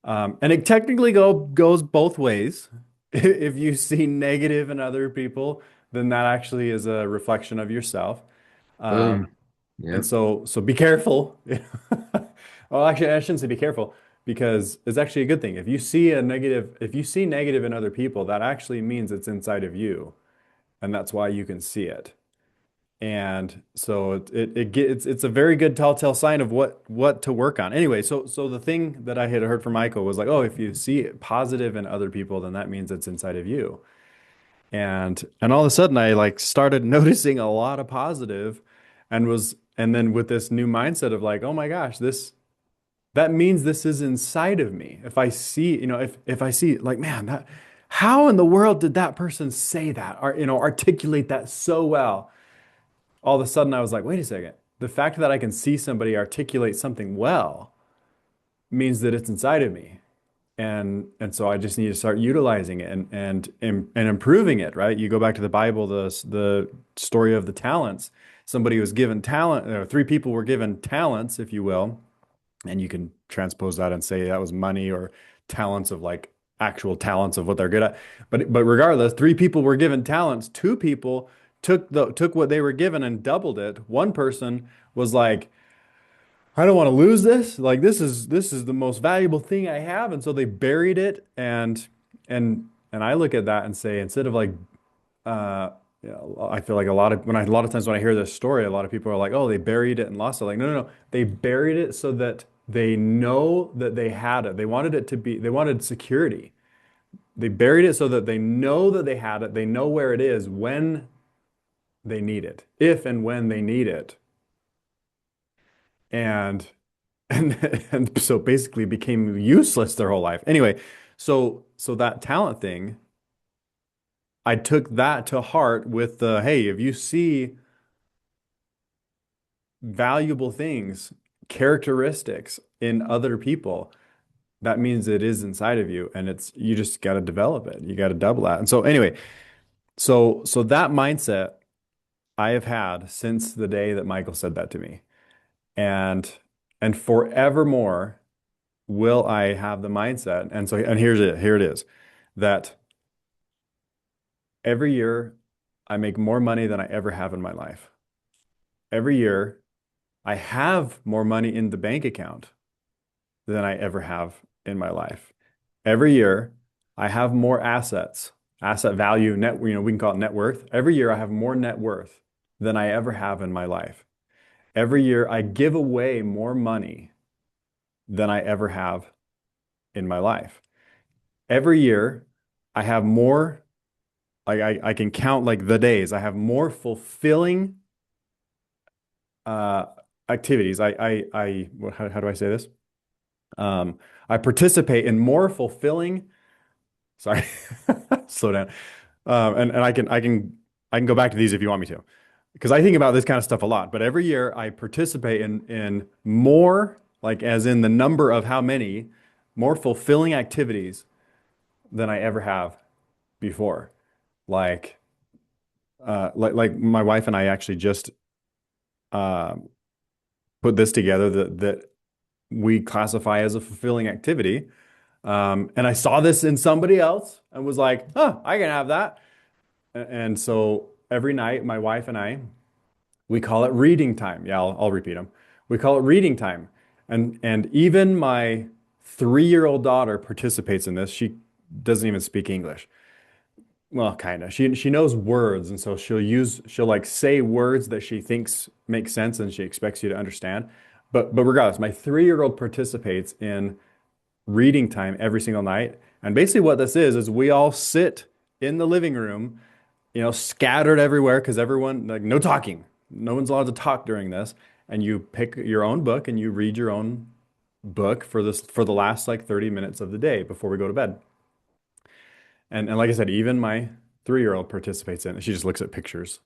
And it technically goes both ways. If you see negative in other people, then that actually is a reflection of yourself. Um, Boom. Yeah. and so be careful. Well, actually, I shouldn't say be careful because it's actually a good thing. If you see negative in other people, that actually means it's inside of you, and that's why you can see it. And so it's a very good telltale sign of what to work on. Anyway, so the thing that I had heard from Michael was like, oh, if you see it positive in other people, then that means it's inside of you. And all of a sudden I like started noticing a lot of positive and then with this new mindset of like, oh my gosh, this that means this is inside of me. If I see, if I see like, man, that how in the world did that person say that or articulate that so well? All of a sudden I was like, wait a second. The fact that I can see somebody articulate something well means that it's inside of me. And so I just need to start utilizing it and improving it, right? You go back to the Bible, the story of the talents. Somebody was given talent, three people were given talents, if you will, and you can transpose that and say that was money or talents of like actual talents of what they're good at. But regardless, three people were given talents. Two people took what they were given and doubled it. One person was like, I don't want to lose this. Like this is the most valuable thing I have, and so they buried it. And I look at that and say, instead of like, I feel like a lot of times when I hear this story, a lot of people are like, oh, they buried it and lost it. Like, no, no, no, they buried it so that they know that they had it. They wanted security. They buried it so that they know that they had it. They know where it is when they need it, if and when they need it. And and and so basically became useless their whole life. Anyway, so that talent thing, I took that to heart with the, hey, if you see valuable things, characteristics in other people, that means it is inside of you and it's you just got to develop it. You got to double that. And so anyway, so that mindset I have had since the day that Michael said that to me. And and forevermore will I have the mindset? And so, and here it is, that every year I make more money than I ever have in my life. Every year I have more money in the bank account than I ever have in my life. Every year I have more assets asset value, we can call it net worth. Every year I have more net worth than I ever have in my life. Every year I give away more money than I ever have in my life. Every year I have more, like I can count like the days. I have more fulfilling uh activities. How do I say this? I participate in more fulfilling, sorry, slow down. And I can go back to these if you want me to, because I think about this kind of stuff a lot. But every year I participate in more, like as in the number of how many more fulfilling activities than I ever have before. Like like my wife and I actually just uh, put this together that we classify as a fulfilling activity. And I saw this in somebody else and was like, oh, I can have that. And so every night, my wife and I, we call it reading time. Yeah, I'll repeat them. We call it reading time. And even my 3-year-old daughter participates in this. She doesn't even speak English. Well, kind of. She knows words, and so she'll like say words that she thinks make sense and she expects you to understand. But regardless, my 3-year-old participates in reading time every single night. And basically what this is we all sit in the living room, scattered everywhere because everyone, like, no talking. No one's allowed to talk during this. And you pick your own book and you read your own book for the last like 30 minutes of the day before we go to bed. And like I said, even my 3-year-old participates in it. She just looks at pictures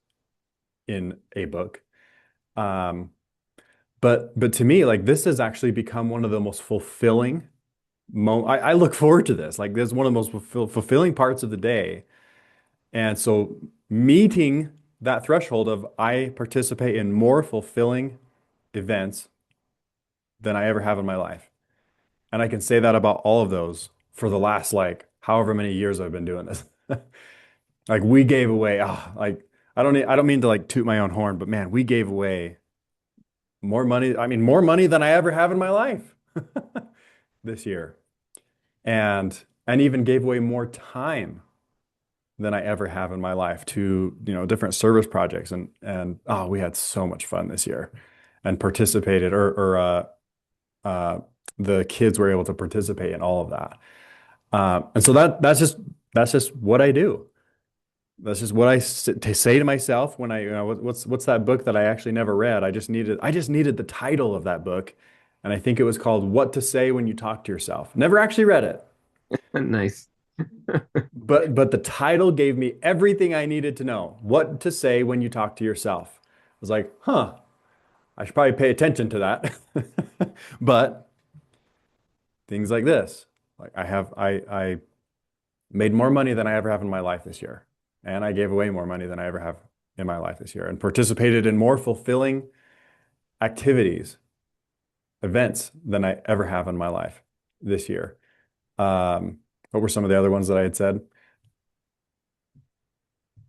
in a book. Um, but to me, like, this has actually become one of the most fulfilling I look forward to this. Like, this is one of the most fulfilling parts of the day. And so meeting that threshold of I participate in more fulfilling events than I ever have in my life. And I can say that about all of those for the last like however many years I've been doing this. Like, we gave away, like, I don't mean to like toot my own horn, but man, we gave away more money. I mean, more money than I ever have in my life this year. And even gave away more time than I ever have in my life to, different service projects. And oh, we had so much fun this year and participated uh, the kids were able to participate in all of that. And so that's just what I do. That's just what I say to myself when what's that book that I actually never read? I just needed the title of that book. And I think it was called What to Say When You Talk to Yourself. Never actually read it. Nice. But the title gave me everything I needed to know. What to say when you talk to yourself. I was like, huh, I should probably pay attention to that. But things like this, like I made more money than I ever have in my life this year. And I gave away more money than I ever have in my life this year and participated in more fulfilling activities, events than I ever have in my life this year. What were some of the other ones that I had said?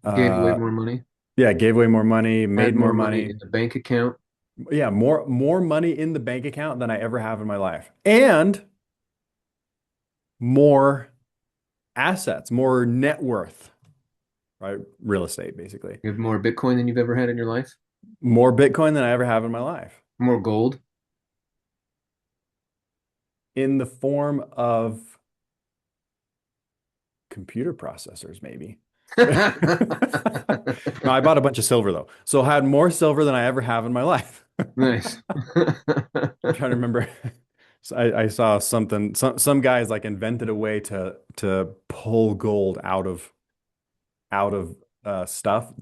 Gave away Uh, more money. yeah, gave away more money, Had made more more money money. in the bank account. Yeah, more money in the bank account than I ever have in my life. And more assets, more net worth, right? Real estate, basically. You have more Bitcoin than you've ever had in your life. More Bitcoin than I ever have in my life. More gold. In the form of computer processors, maybe. No, I bought a bunch of silver though. So I had more silver than I ever have in my life. Nice. I'm trying to remember. So I saw something. Some guys like invented a way to pull gold out of stuff.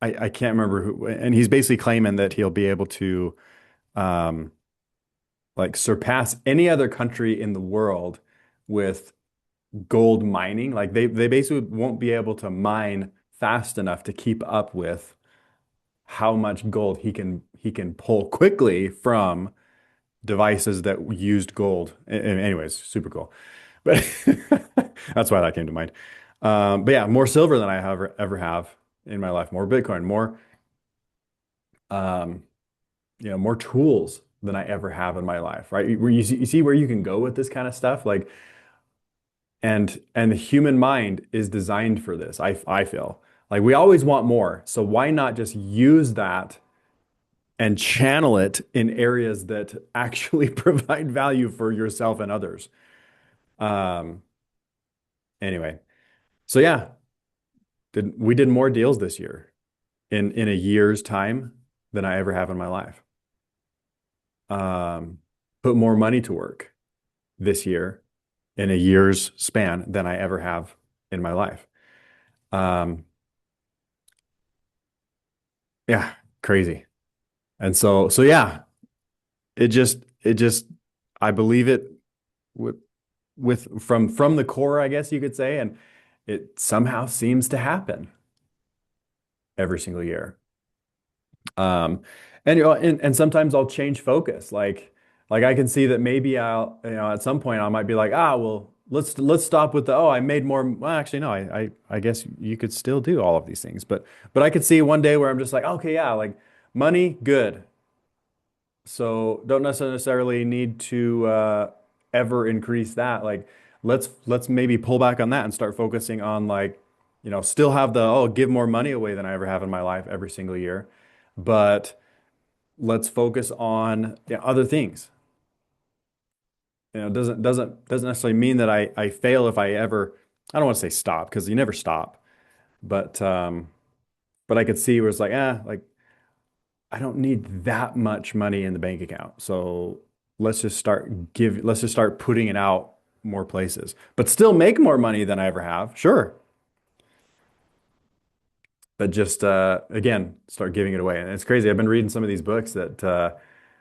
I can't remember who, and he's basically claiming that he'll be able to um, like surpass any other country in the world with gold mining. Like they basically won't be able to mine fast enough to keep up with how much gold he can pull quickly from devices that used gold. Anyways, super cool. But that's why that came to mind. But yeah, more silver than I ever have in my life, more Bitcoin, um, more tools than I ever have in my life, right? You see where you can go with this kind of stuff. Like And the human mind is designed for this. I feel like we always want more. So why not just use that and channel it in areas that actually provide value for yourself and others? Um, anyway, so yeah, we did more deals this year in a year's time than I ever have in my life. Put more money to work this year in a year's span than I ever have in my life. Um, yeah, crazy. And so yeah, it just I believe it with from the core, I guess you could say, and it somehow seems to happen every single year. Um, and and sometimes I'll change focus. Like I can see that maybe I'll, at some point I might be like, well, let's stop with the, oh, I made more. Well, actually, no, I guess you could still do all of these things, but I could see one day where I'm just like, okay, yeah, like money, good. So don't necessarily need to ever increase that. Like let's maybe pull back on that and start focusing on like, still have the, oh, give more money away than I ever have in my life every single year. But let's focus on, other things. Doesn't necessarily mean that I fail if I ever, I don't want to say stop because you never stop. But I could see where it's like, like I don't need that much money in the bank account. So let's just start putting it out more places, but still make more money than I ever have. Sure. But just again, start giving it away. And it's crazy. I've been reading some of these books that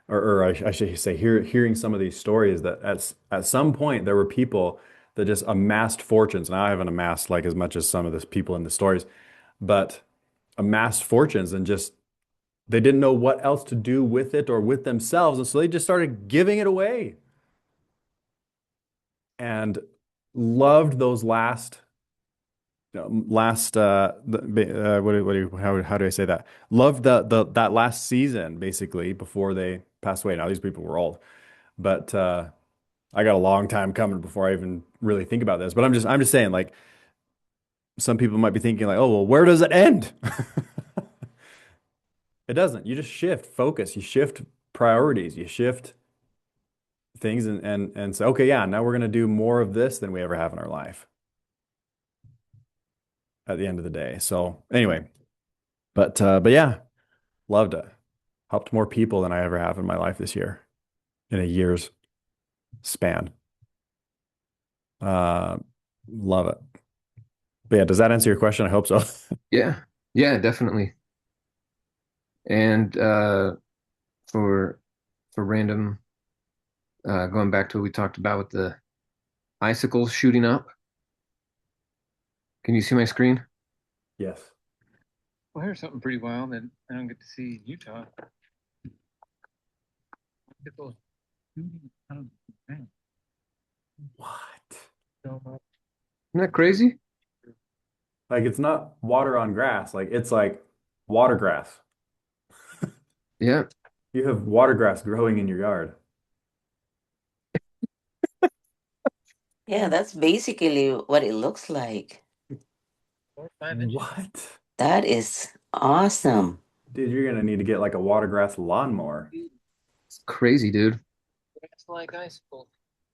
or I should say hearing some of these stories that at some point there were people that just amassed fortunes. Now I haven't amassed like as much as some of the people in the stories, but amassed fortunes and just they didn't know what else to do with it or with themselves. And so they just started giving it away and loved those how do I say that? Loved that last season basically before they passed away. Now these people were old, but I got a long time coming before I even really think about this. But I'm just saying like some people might be thinking like, oh, well, where does it end? It doesn't. You just shift focus, you shift priorities, you shift things and say, okay, yeah, now we're going to do more of this than we ever have in our life at the end of the day. So anyway, but yeah, loved it. Helped more people than I ever have in my life this year in a year's span. Uh, love it. But yeah, does that answer your question? I hope so. Yeah, yeah, definitely. And for random, going back to what we talked about with the icicles shooting up. Can you see my screen? Yes. Well, here's something pretty wild that I don't get to see in Utah. Icicles shooting out of the ground. What? Isn't that crazy? Like it's not water on grass. Like it's like water grass. Yeah, You have water grass growing in your yard. Yeah, that's basically what it looks like. 4 or 5 inches. What? That is awesome. Dude, you're gonna need to get like a water grass lawnmower. It's crazy, dude. It's like icicles.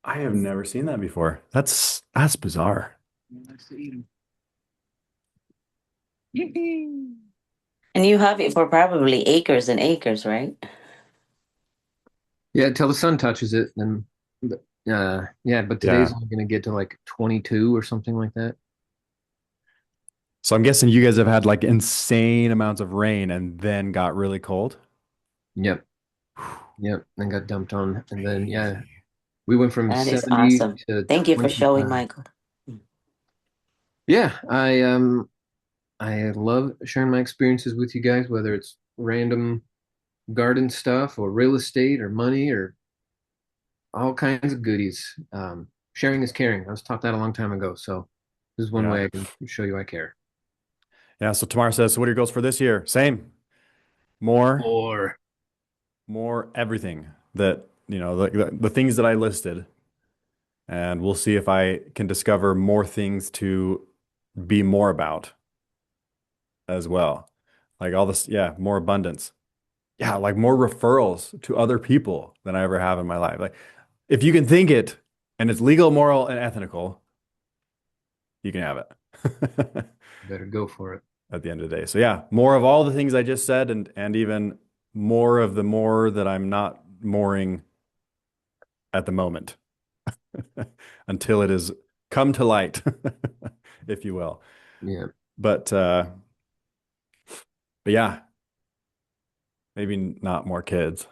I have never seen that before. That's bizarre. Nice to eat 'em. And you have it for probably acres and acres, right? Yeah, till the sun touches it, then yeah, but today's Yeah. only gonna get to like 22 or something like that. So I'm guessing you guys have had like insane amounts of rain and then got really cold. Yep, yep. Then got dumped on, and then yeah, we went from That is 70 awesome. to Thank you for showing, 25. Michael. Yeah, I love sharing my experiences with you guys, whether it's random garden stuff or real estate or money or all kinds of goodies. Sharing is caring. I was taught that a long time ago, so this is one Yeah. way I can show you I care. Yeah. So Tamara says, so what are your goals for this year? Same. More, Or more everything that, the things that I listed. And we'll see if I can discover more things to be more about as well. Like all this, yeah, more abundance. Yeah, like more referrals to other people than I ever have in my life. Like if you can think it and it's legal, moral, and ethical, you can have it Better go for it. at the end of the day. So yeah, more of all the things I just said and even more of the more that I'm not mooring at the moment until it is come to light, if you will. Yeah. But uh but yeah, maybe not more kids.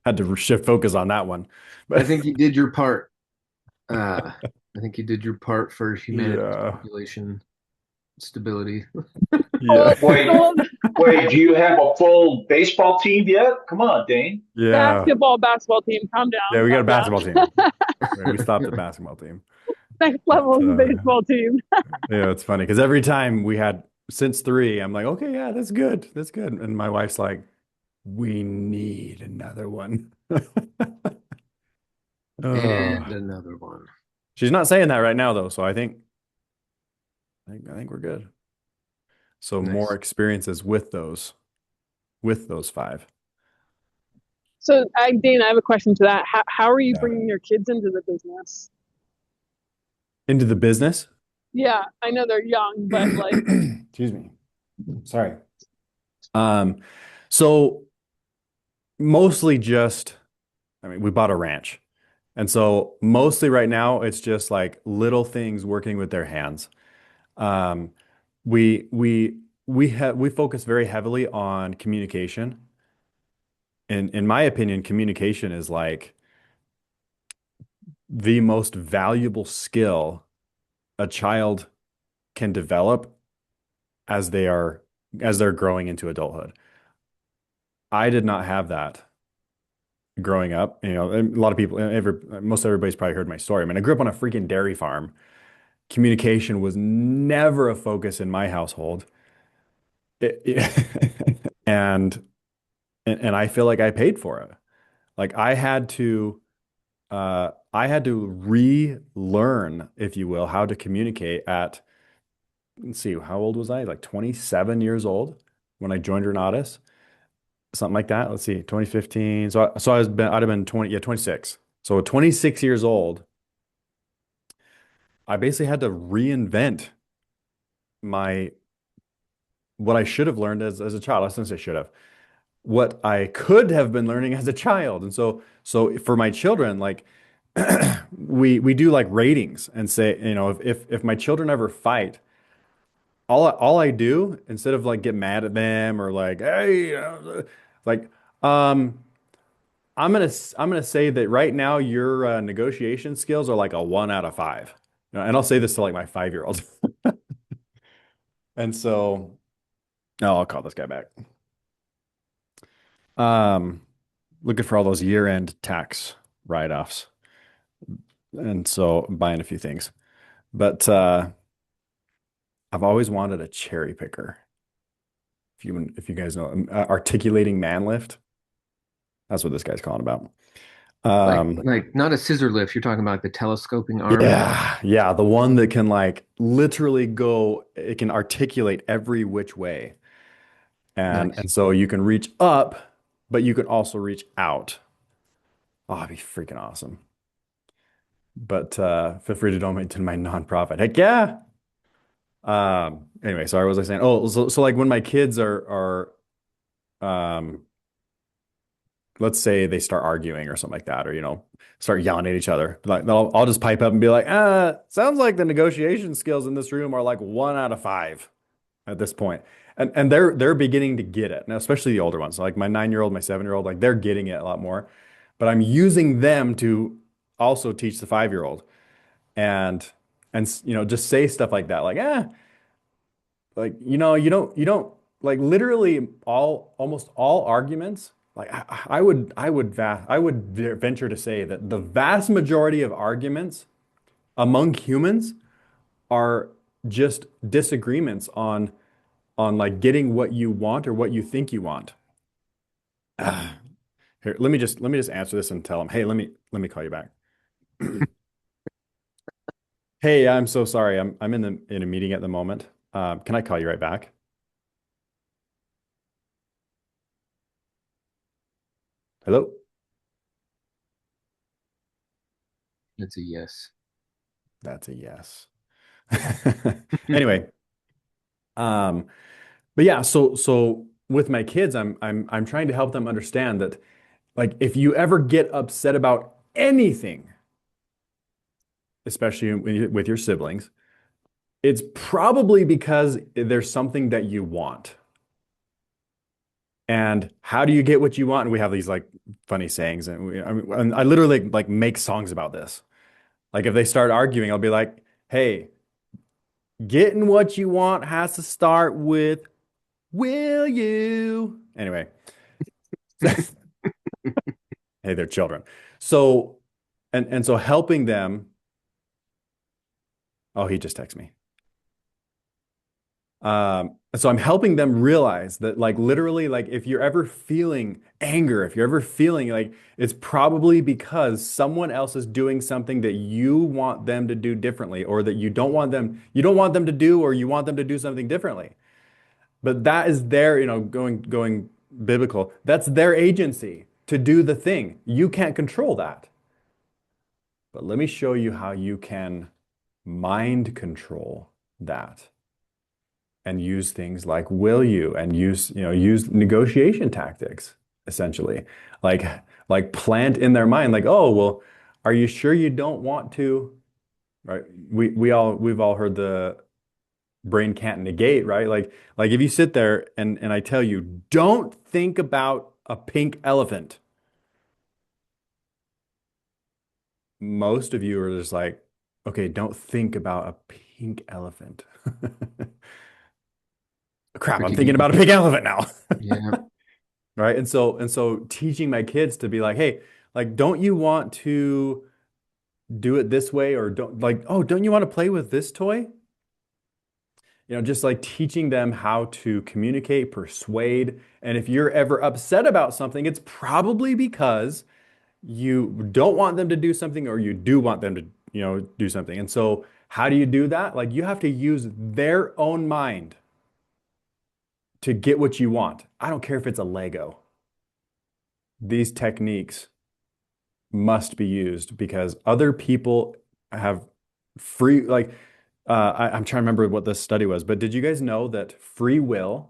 Had to shift focus on that one. I But think you did your part. I think you did your part for humanity's yeah. population stability. Oh, Yeah. Wait, well, wait, do you have a full baseball team yet? Come on, Dane. Yeah. basketball team, calm Yeah, down, we got a calm down. basketball team. We stopped the basketball team. Next But level is the baseball team. yeah, it's funny because every time we had since three, I'm like, okay, yeah, that's good. That's good. And my wife's like, we need another one. And Oh. another one. She's not saying that right now though, so I think we're good. So more Nice. experiences with those five. So, Dane, I have a question to that. How are you Yeah. bringing your kids into the business? Into the business. Yeah, I know they're young, but like, Excuse me. Sorry. Um, so mostly just, I mean, we bought a ranch. And so mostly right now it's just like little things working with their hands. Um, we focus very heavily on communication. And in my opinion, communication is like the most valuable skill a child can develop as they're growing into adulthood. I did not have that growing up. You know, and a lot of people, most everybody's probably heard my story. I mean, I grew up on a freaking dairy farm. Communication was never a focus in my household. And and I feel like I paid for it. Like I had to relearn, if you will, how to communicate at, let's see, how old was I? Like 27 years old when I joined Renatus, something like that. Let's see, 2015. I'd have been 20, yeah, 26. So 26 years old, I basically had to reinvent my what I should have learned as a child. I shouldn't say should have. What I could have been learning as a child. And so for my children, like we do like ratings and say, you know, if my children ever fight, all I do instead of like get mad at them or like, hey, like um I'm gonna say that right now your negotiation skills are like a 1 out of 5. You know, and I'll say this to like my 5-year-old. And so, oh, I'll call this guy back. Um, Looking for all those year-end tax write-offs. And so I'm buying a few things. But I've always wanted a cherry picker. If you guys know, articulating man lift. That's what this guy's calling about. Um, Like not a scissor lift. You're talking about the telescoping arm. yeah, the one that can like literally go, it can articulate every which way. And Nice. and so you can reach up, but you can also reach out. Oh, it'd be freaking awesome. But feel free to donate to my nonprofit. Heck yeah. Anyway, sorry, what was I saying? Oh, so like when my kids um let's say they start arguing or something like that, or start yelling at each other. Like I'll just pipe up and be like, sounds like the negotiation skills in this room are like 1 out of 5 at this point. And they're beginning to get it. Now, especially the older ones. Like my 9-year-old, my 7-year-old, like they're getting it a lot more. But I'm using them to also teach the 5-year-old. And just say stuff like that. Like, like, you don't like literally almost all arguments. Like I would venture to say that the vast majority of arguments among humans are just disagreements on like getting what you want or what you think you want. Here, let me just answer this and tell them, hey, let me call you back. Hey, I'm so sorry. I'm in a meeting at the moment. Can I call you right back? Hello? That's a yes. That's a yes. Anyway, but yeah, so with my kids, I'm trying to help them understand that like if you ever get upset about anything, especially with your siblings, it's probably because there's something that you want. And how do you get what you want? And we have these like funny sayings, and I literally like make songs about this. Like if they start arguing, I'll be like, "Hey, getting what you want has to start with will you?" Anyway, hey, they're children. So and so helping them. Oh, he just texted me. So I'm helping them realize that like literally like if you're ever feeling anger, if you're ever feeling like it's probably because someone else is doing something that you want them to do differently or that you don't want them to do or you want them to do something differently. But that is their, going biblical, that's their agency to do the thing. You can't control that. But let me show you how you can mind control that and use things like will you and use negotiation tactics essentially. Like like plant in their mind like, "Oh, well, are you sure you don't want to?" Right? We've all heard the brain can't negate, right? Like if you sit there and I tell you, "Don't think about a pink elephant." Most of you are just like, "Okay, don't think about a pink elephant." Crap, I'm Pretty thinking deep. about a pink elephant now. Yeah. Right. And so teaching my kids to be like, hey, like, don't you want to do it this way? Or don't like, oh, don't you want to play with this toy? Just like teaching them how to communicate, persuade. And if you're ever upset about something, it's probably because you don't want them to do something or you do want them to, do something. And so how do you do that? Like you have to use their own mind to get what you want. I don't care if it's a Lego. These techniques must be used because other people have free, like, I'm trying to remember what this study was, but did you guys know that free will,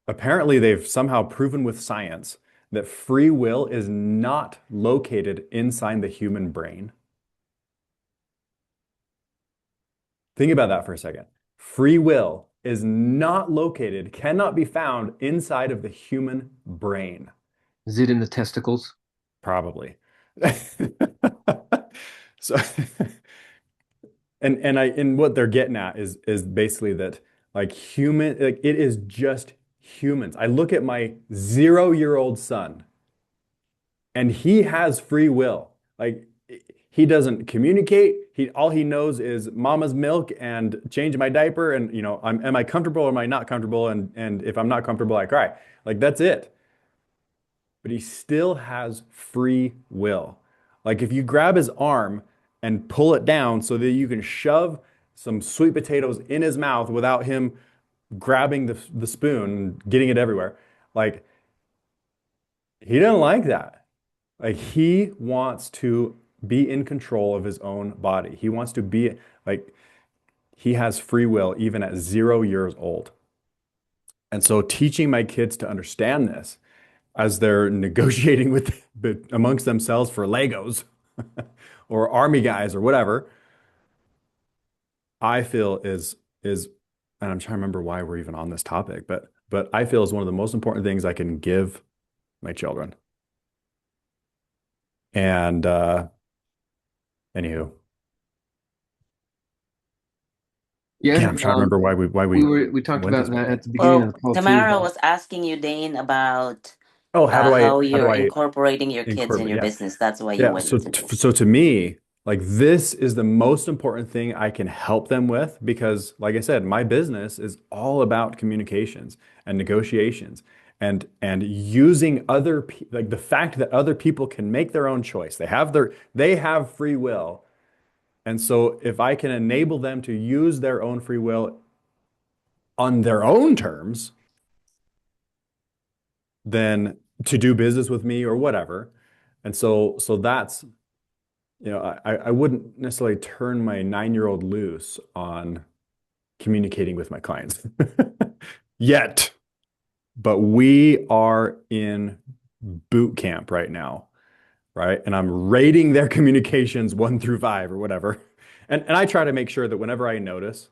apparently they've somehow proven with science that free will is not located inside the human brain? Think about that for a second. Free will is not located, cannot be found inside of the human brain. Is it in the testicles? Probably. So, and what they're getting at is basically that like it is just humans. I look at my 0-year-old son and he has free will. Like he doesn't communicate. All he knows is mama's milk and change my diaper and am I comfortable or am I not comfortable? And if I'm not comfortable, I cry. Like that's it. But he still has free will. Like if you grab his arm and pull it down so that you can shove some sweet potatoes in his mouth without him grabbing the spoon and getting it everywhere, like he doesn't like that. Like he wants to be in control of his own body. He wants to be like he has free will even at 0 years old. And so teaching my kids to understand this as they're negotiating with amongst themselves for Legos or army guys or whatever, I feel is and I'm trying to remember why we're even on this topic, but I feel is one of the most important things I can give my children. And anywho, Yeah. again, I'm trying to remember why We talked went about this way. that at the beginning of Well, the call too. Tamara was asking you, Dane, about Oh, how how do you're I incorporating your kids in incorporate? your Yeah. business. That's why you Yeah, went into this. so to me, like this is the most important thing I can help them with because, like I said, my business is all about communications and negotiations. and using like the fact that other people can make their own choice. They have free will. And so if I can enable them to use their own free will on their own terms, then to do business with me or whatever. And so that's, I wouldn't necessarily turn my 9-year-old loose on communicating with my clients yet. But we are in boot camp right now, right? And I'm rating their communications 1 through 5 or whatever. And I try to make sure that whenever I notice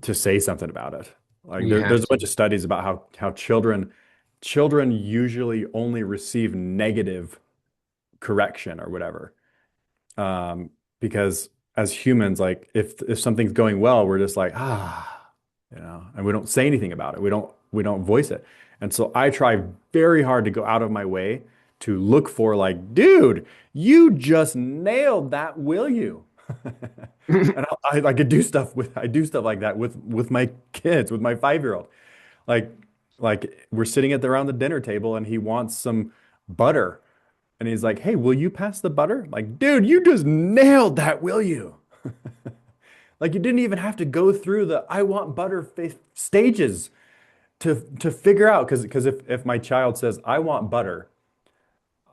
to say something about it. Like You have there's a bunch to. of studies about how children usually only receive negative correction or whatever. Um, because as humans, like if something's going well, we're just like, and we don't say anything about it. We don't voice it. And so I try very hard to go out of my way to look for like, dude, you just nailed that, will you? And I could do stuff I do stuff like that with my kids, with my 5-year-old. Like we're sitting around the dinner table and he wants some butter. And he's like, "Hey, will you pass the butter?" I'm like, dude, you just nailed that, will you? Like you didn't even have to go through the I want butter stages to figure out because if my child says I want butter,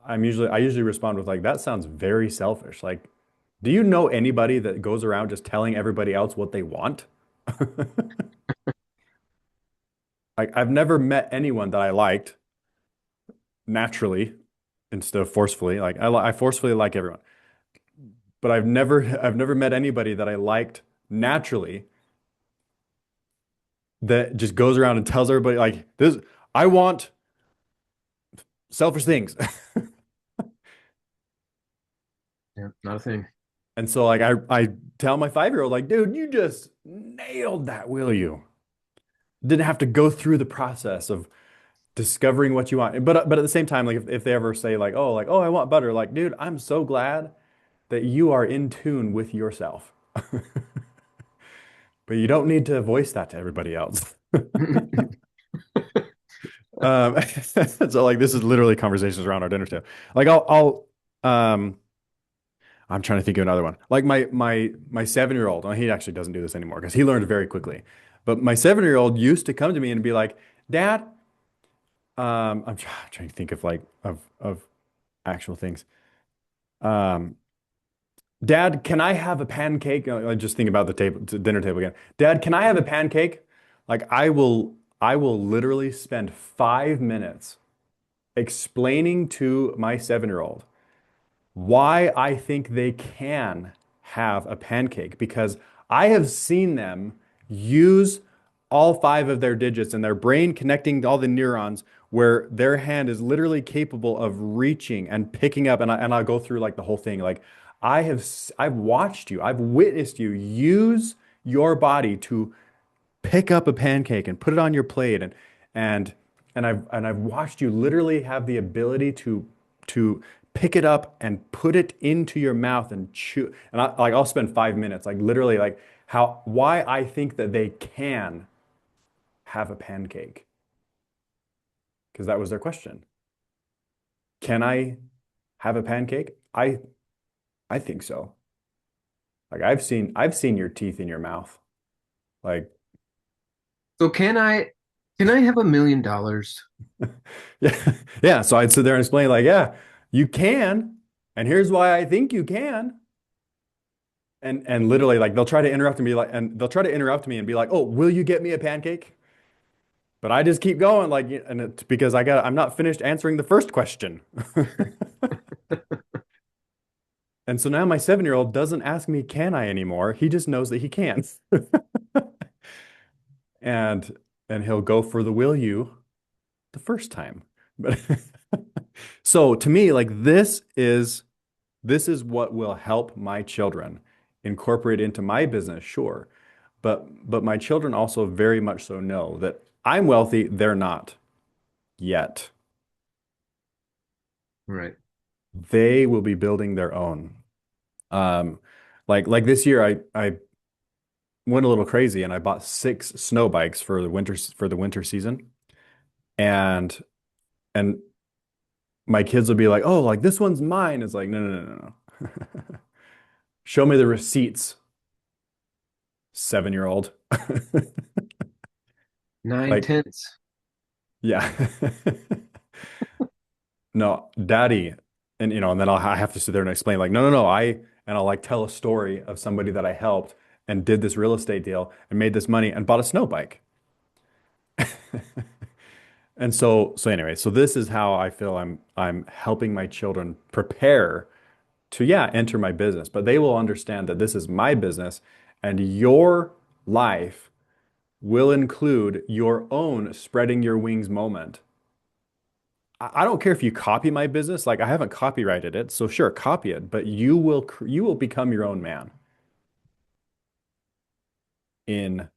I usually respond with like that sounds very selfish. Like, do you know anybody that goes around just telling everybody else what they want? Like I've never met anyone that I liked naturally instead of forcefully. Like I forcefully like everyone. But I've never met anybody that I liked naturally that just goes around and tells everybody like this, I want selfish things. Yeah, not a thing. And so like I tell my 5-year-old like, dude, you just nailed that, will you? Didn't have to go through the process of discovering what you want. But at the same time, like if they ever say like, oh, I want butter, like, dude, I'm so glad that you are in tune with yourself. But you don't need to voice that to everybody else. So like this is literally conversations around our dinner table. Like I'm trying to think of another one. Like my 7-year-old, well, he actually doesn't do this anymore because he learned very quickly. But my 7-year-old used to come to me and be like, Dad, I'm trying to think of like of actual things. Um, Dad, can I have a pancake? I just think about the dinner table again. Dad, can I have a pancake? Like I will literally spend 5 minutes explaining to my 7-year-old why I think they can have a pancake because I have seen them use all 5 of their digits and their brain connecting all the neurons where their hand is literally capable of reaching and picking up and I'll go through like the whole thing like I've watched you, I've witnessed you use your body to pick up a pancake and put it on your plate and I've watched you literally have the ability to pick it up and put it into your mouth and chew. And I'll spend 5 minutes, like literally, like why I think that they can have a pancake. Because that was their question. Can I have a pancake? I think so. Like I've seen your teeth in your mouth. Like, So can I have $1 million? yeah, yeah. So I'd sit there and explain, like, yeah, you can, and here's why I think you can. And literally like they'll try to interrupt and be like and they'll try to interrupt me and be like, "Oh, will you get me a pancake?" But I just keep going like and it's because I'm not finished answering the first question. And so now my 7-year-old doesn't ask me can I anymore. He just knows that he can. And he'll go for the will you the first time. But so to me like this is what will help my children incorporate into my business, sure. But my children also very much so know that I'm wealthy, they're not yet. Right. They will be building their own. Um, like this year, I went a little crazy and I bought 6 snow bikes for the winter season. And and my kids will be like, oh, like this one's mine. It's like, no, no, no, no, no. Show me the receipts, 7-year-old. Nine Like, tenths. yeah. No, daddy. And and then I have to sit there and explain, like, no, no, no, and I'll like tell a story of somebody that I helped and did this real estate deal and made this money and bought a snow bike. And so anyway, so this is how I feel I'm helping my children prepare to, yeah, enter my business, but they will understand that this is my business and your life will include your own spreading your wings moment. I don't care if you copy my business, like I haven't copyrighted it, so sure, copy it, but you will become your own man in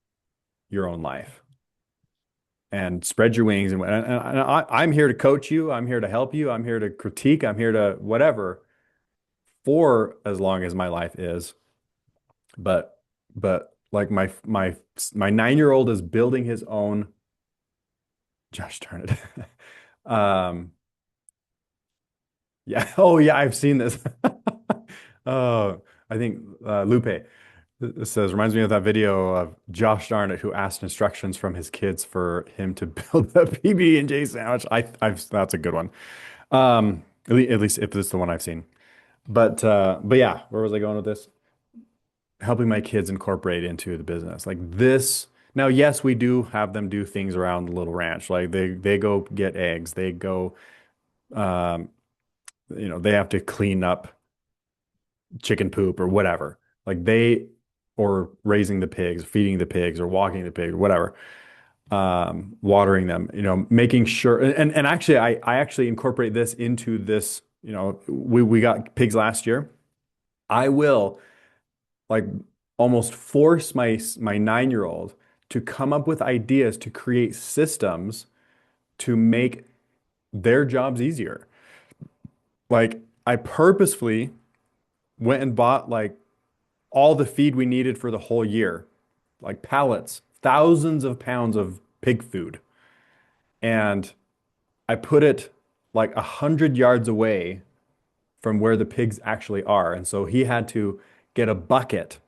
your own life and spread your wings. I'm here to coach you. I'm here to help you. I'm here to critique. I'm here to whatever for as long as my life is. But like my 9-year-old is building his own. Josh, turn it. Yeah. Oh yeah, I've seen this. Oh, I think Lupe. It says, reminds me of that video of Josh Darnett who asked instructions from his kids for him to build a PB&J sandwich. That's a good one. At least if this is the one I've seen. But yeah, where was I going with this? Helping my kids incorporate into the business. Like this. Now, yes, we do have them do things around the little ranch. Like they go get eggs. They go, um, they have to clean up chicken poop or whatever. Like or raising the pigs, feeding the pigs, or walking the pigs, or whatever, watering them, making sure. And actually, I actually incorporate this into this. We got pigs last year. I will like almost force my 9-year-old to come up with ideas to create systems to make their jobs easier. Like I purposefully went and bought like all the feed we needed for the whole year, like pallets, thousands of pounds of pig food. And I put it like 100 yards away from where the pigs actually are. And so he had to get a bucket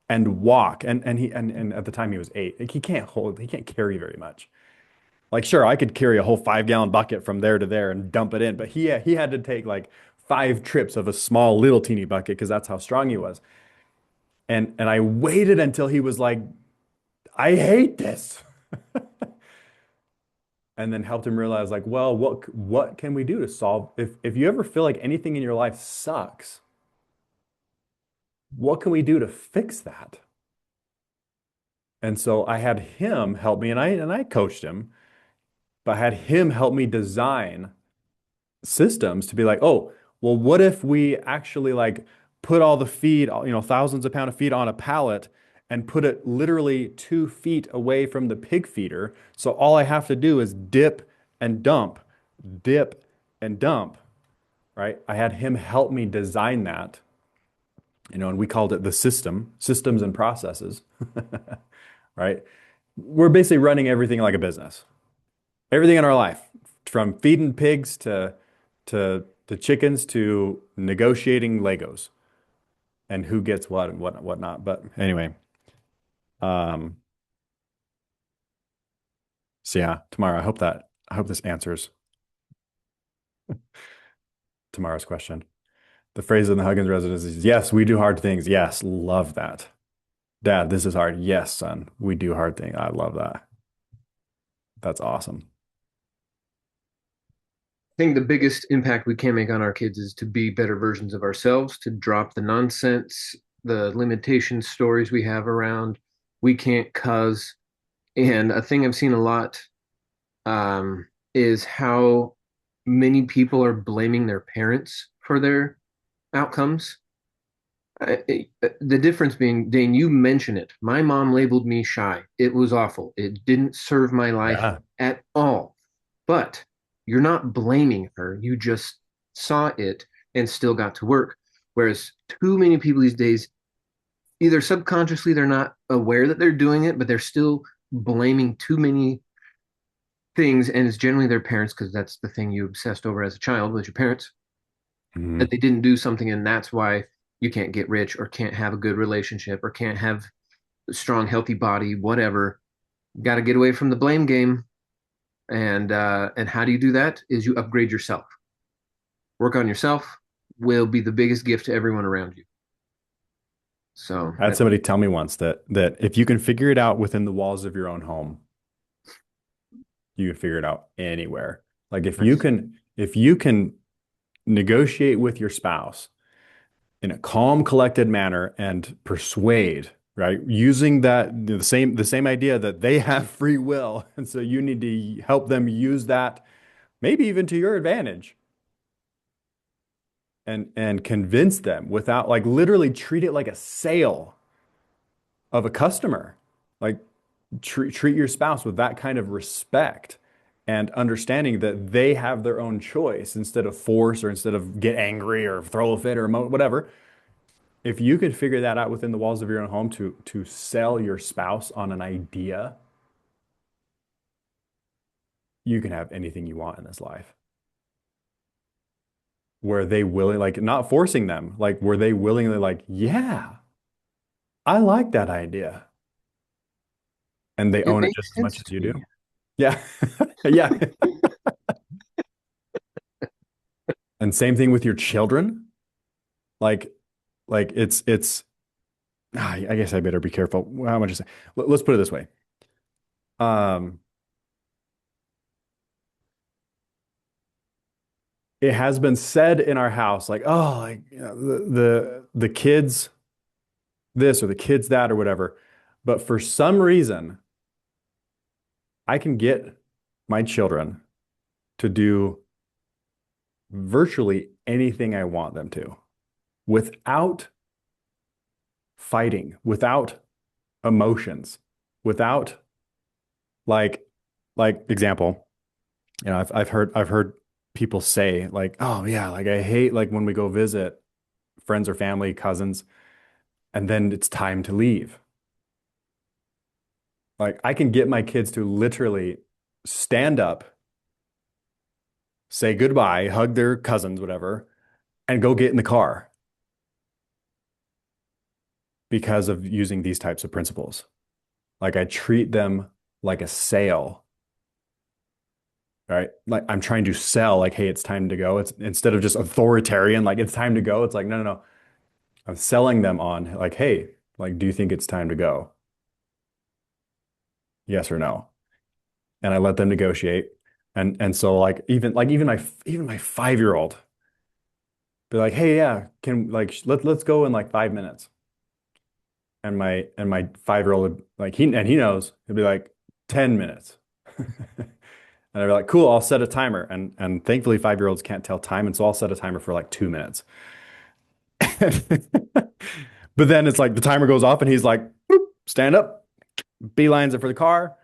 and walk. And at the time he was 8. Like, he can't carry very much. Like, sure, I could carry a whole 5-gallon bucket from there to there and dump it in, but he had to take like 5 trips of a small little teeny bucket because that's how strong he was. And I waited until he was like, I hate this. And then helped him realize, like, well, what can we do to solve if you ever feel like anything in your life sucks, what can we do to fix that? And so I had him help me, and I coached him, but I had him help me design systems to be like, oh, well, what if we actually like put all the feed, thousands of pounds of feed on a pallet and put it literally 2 feet away from the pig feeder. So all I have to do is dip and dump, right? I had him help me design that, and we called it the systems and processes, right? We're basically running everything like a business, everything in our life, from feeding pigs to chickens to negotiating Legos and who gets what and whatnot. But anyway, so yeah, tomorrow, I hope this answers tomorrow's question. The phrase in the Huggins residence is, yes, we do hard things. Yes, love that. Dad, this is hard. Yes, son, we do hard things. I love that. That's awesome. I think the biggest impact we can make on our kids is to be better versions of ourselves, to drop the nonsense, the limitation stories we have around we can't cause. And a thing I've seen a lot is how many people are blaming their parents for their outcomes. The difference being, Dane, you mention it. My mom labeled me shy. It was awful. It didn't serve my life Yeah. at all. But you're not blaming her. You just saw it and still got to work. Whereas too many people these days, either subconsciously they're not aware that they're doing it, but they're still blaming too many things, and it's generally their parents because that's the thing you obsessed over as a child was your parents, that Mhm. they didn't do something, and that's why you can't get rich or can't have a good relationship or can't have a strong, healthy body, whatever. Got to get away from the blame game. And how do you do that? Is you upgrade yourself. Work on yourself will be the biggest gift to everyone around you. So I had somebody tell me once that if you can figure it out within the walls of your own home, you can figure it out anywhere. Like nice. if you can negotiate with your spouse in a calm, collected manner and persuade, right? Using the same idea that they have free will, and so you need to help them use that, maybe even to your advantage, and convince them without like literally treat it like a sale of a customer. Like treat your spouse with that kind of respect and understanding that they have their own choice instead of force or instead of get angry or throw a fit or whatever. If you could figure that out within the walls of your own home to sell your spouse on an idea, you can have anything you want in this life. Where they willing, like not forcing them, like were they willingly like, yeah, I like that idea. And they It own it makes just as much sense as to you me. do. Yeah. Yeah. And same thing with your children. Like, it's I guess I better be careful how much I say. Let's put it this way. Um, it has been said in our house, like, oh, like the kids this or the kids that or whatever. But for some reason, I can get my children to do virtually anything I want them to without fighting, without emotions, without like example, I've heard people say like, oh yeah, like I hate like when we go visit friends or family, cousins, and then it's time to leave. Like I can get my kids to literally stand up, say goodbye, hug their cousins, whatever, and go get in the car because of using these types of principles. Like I treat them like a sale, right? Like I'm trying to sell, like, hey, it's time to go. It's instead of just authoritarian, like it's time to go. It's like, no, no, no. I'm selling them on like, hey, like, do you think it's time to go? Yes or no? And I let them negotiate. And so like even my 5-year-old be like, hey, yeah, can like let's go in like 5 minutes. And my 5-year-old would like he knows he'll be like 10 minutes. And I'd be like, cool, I'll set a timer. And thankfully 5-year-olds can't tell time, and so I'll set a timer for like 2 minutes. But then it's like the timer goes off and he's like, "Boop, stand up, beelines it for the car."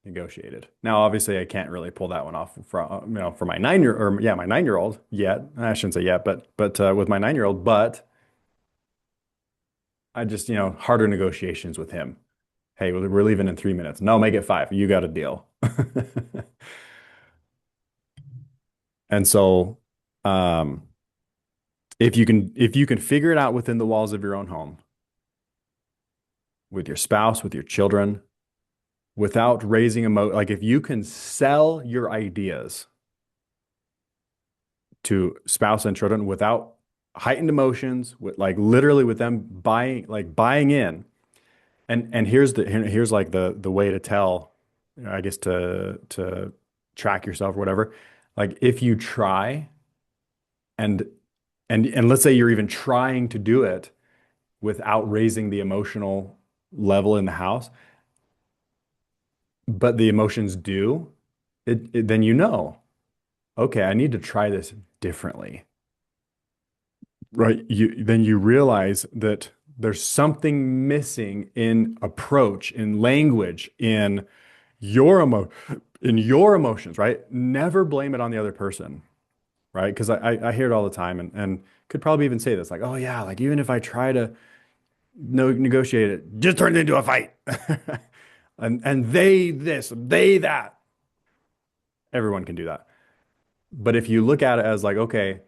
Negotiated. Now, obviously, I can't really pull that one off for my 9-year or yeah, my 9-year-old yet. I shouldn't say yet, but with my 9-year-old, but I just harder negotiations with him. Hey, we're leaving in 3 minutes. No, make it 5. You got a deal. And so, um, if you can figure it out within the walls of your own home, with your spouse, with your children, without raising like if you can sell your ideas to spouse and children without heightened emotions, with like literally with them buying in. And here's like the way to tell, I guess to track yourself or whatever. Like if you try and and let's say you're even trying to do it without raising the emotional level in the house, but the emotions do, then okay, I need to try this differently. Right. Then you realize that there's something missing in approach, in language, your emo in your emotions, right? Never blame it on the other person, right? Because I hear it all the time and could probably even say this, like, oh yeah, like even if I try to no negotiate it, just turns into a fight. and they this, they that. Everyone can do that. But if you look at it as like, okay,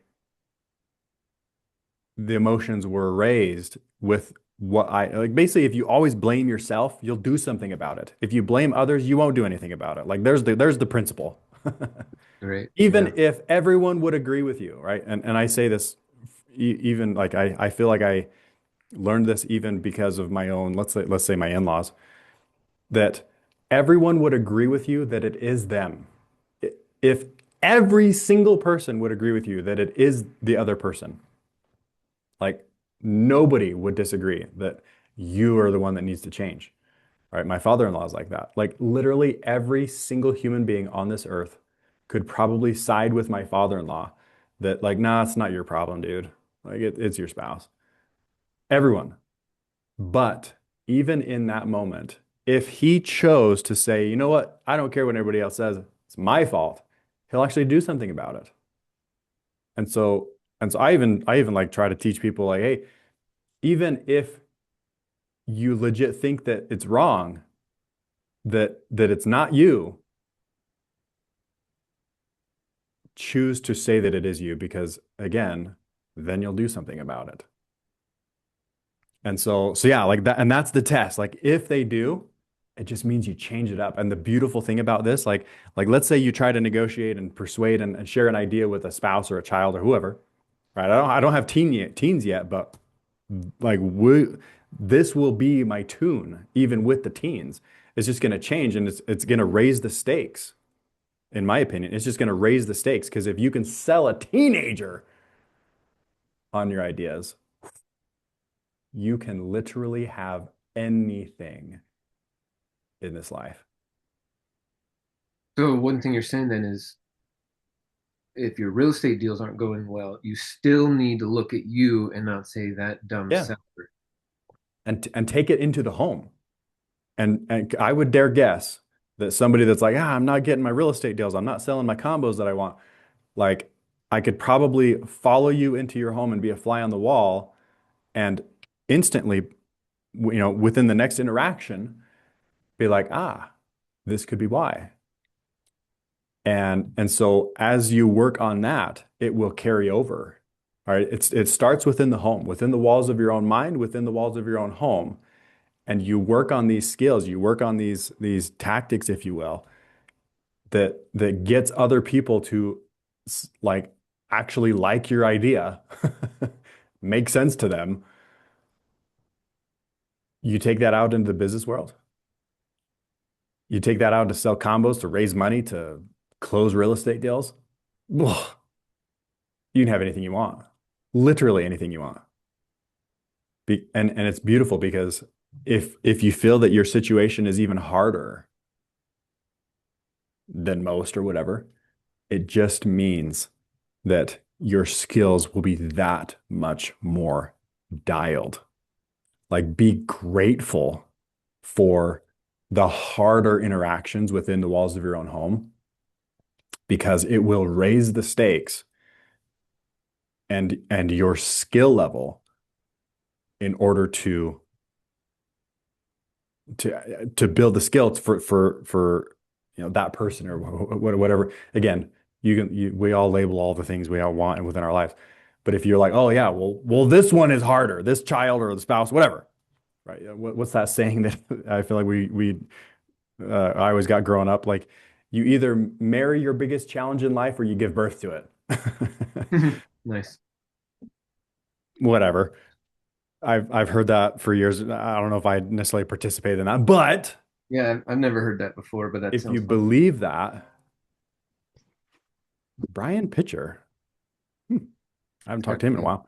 the emotions were raised with what I like, basically, if you always blame yourself, you'll do something about it. If you blame others, you won't do anything about it. Like there's the principle. Right. Even Yeah. if everyone would agree with you, right? And I say this even like I feel like I learned this even because of my own, let's say my in-laws, that everyone would agree with you that it is them. If every single person would agree with you that it is the other person, like nobody would disagree that you are the one that needs to change. Right? My father-in-law is like that. Like literally every single human being on this earth could probably side with my father-in-law that like, nah, it's not your problem, dude. Like it's your spouse. Everyone. But even in that moment, if he chose to say, you know what, I don't care what everybody else says, it's my fault, he'll actually do something about it. And so, and so I even like try to teach people like, hey, even if you legit think that it's wrong, that it's not you, choose to say that it is you because again, then you'll do something about it. And so yeah, like that, and that's the test. Like if they do, it just means you change it up. And the beautiful thing about this, like let's say you try to negotiate and persuade and share an idea with a spouse or a child or whoever, right? I don't have teens yet, but like this will be my tune even with the teens. It's just going to change and it's going to raise the stakes. In my opinion, it's just going to raise the stakes because if you can sell a teenager on your ideas, you can literally have anything in this life. So one thing you're saying then is if your real estate deals aren't going well, you still need to look at you and not say that dumb Yeah. seller. And take it into the home. And I would dare guess that somebody that's like, I'm not getting my real estate deals, I'm not selling my combos that I want. Like I could probably follow you into your home and be a fly on the wall and instantly, within the next interaction, be like, this could be why. And so as you work on that, it will carry over. All right. It starts within the home, within the walls of your own mind, within the walls of your own home. And you work on these skills, you work on these tactics, if you will, that gets other people to like actually like your idea, make sense to them. You take that out into the business world. You take that out to sell combos, to raise money, to close real estate deals. Ugh, you can have anything you want, literally anything you want. And it's beautiful because if you feel that your situation is even harder than most or whatever, it just means that your skills will be that much more dialed. Like be grateful for the harder interactions within the walls of your own home because it will raise the stakes and your skill level in order to build the skills for that person or whatever. Again, we all label all the things we all want within our lives. But if you're like, oh yeah, well, this one is harder, this child or the spouse, whatever, right? What's that saying that I feel like I always got growing up? Like, you either marry your biggest challenge in life or you give birth to it. Nice. Whatever. I've heard that for years. I don't know if I necessarily participated in that, but Yeah, I've never heard that before, but that if you sounds fun. believe that, Brian Pitcher, I haven't talked to him in a while.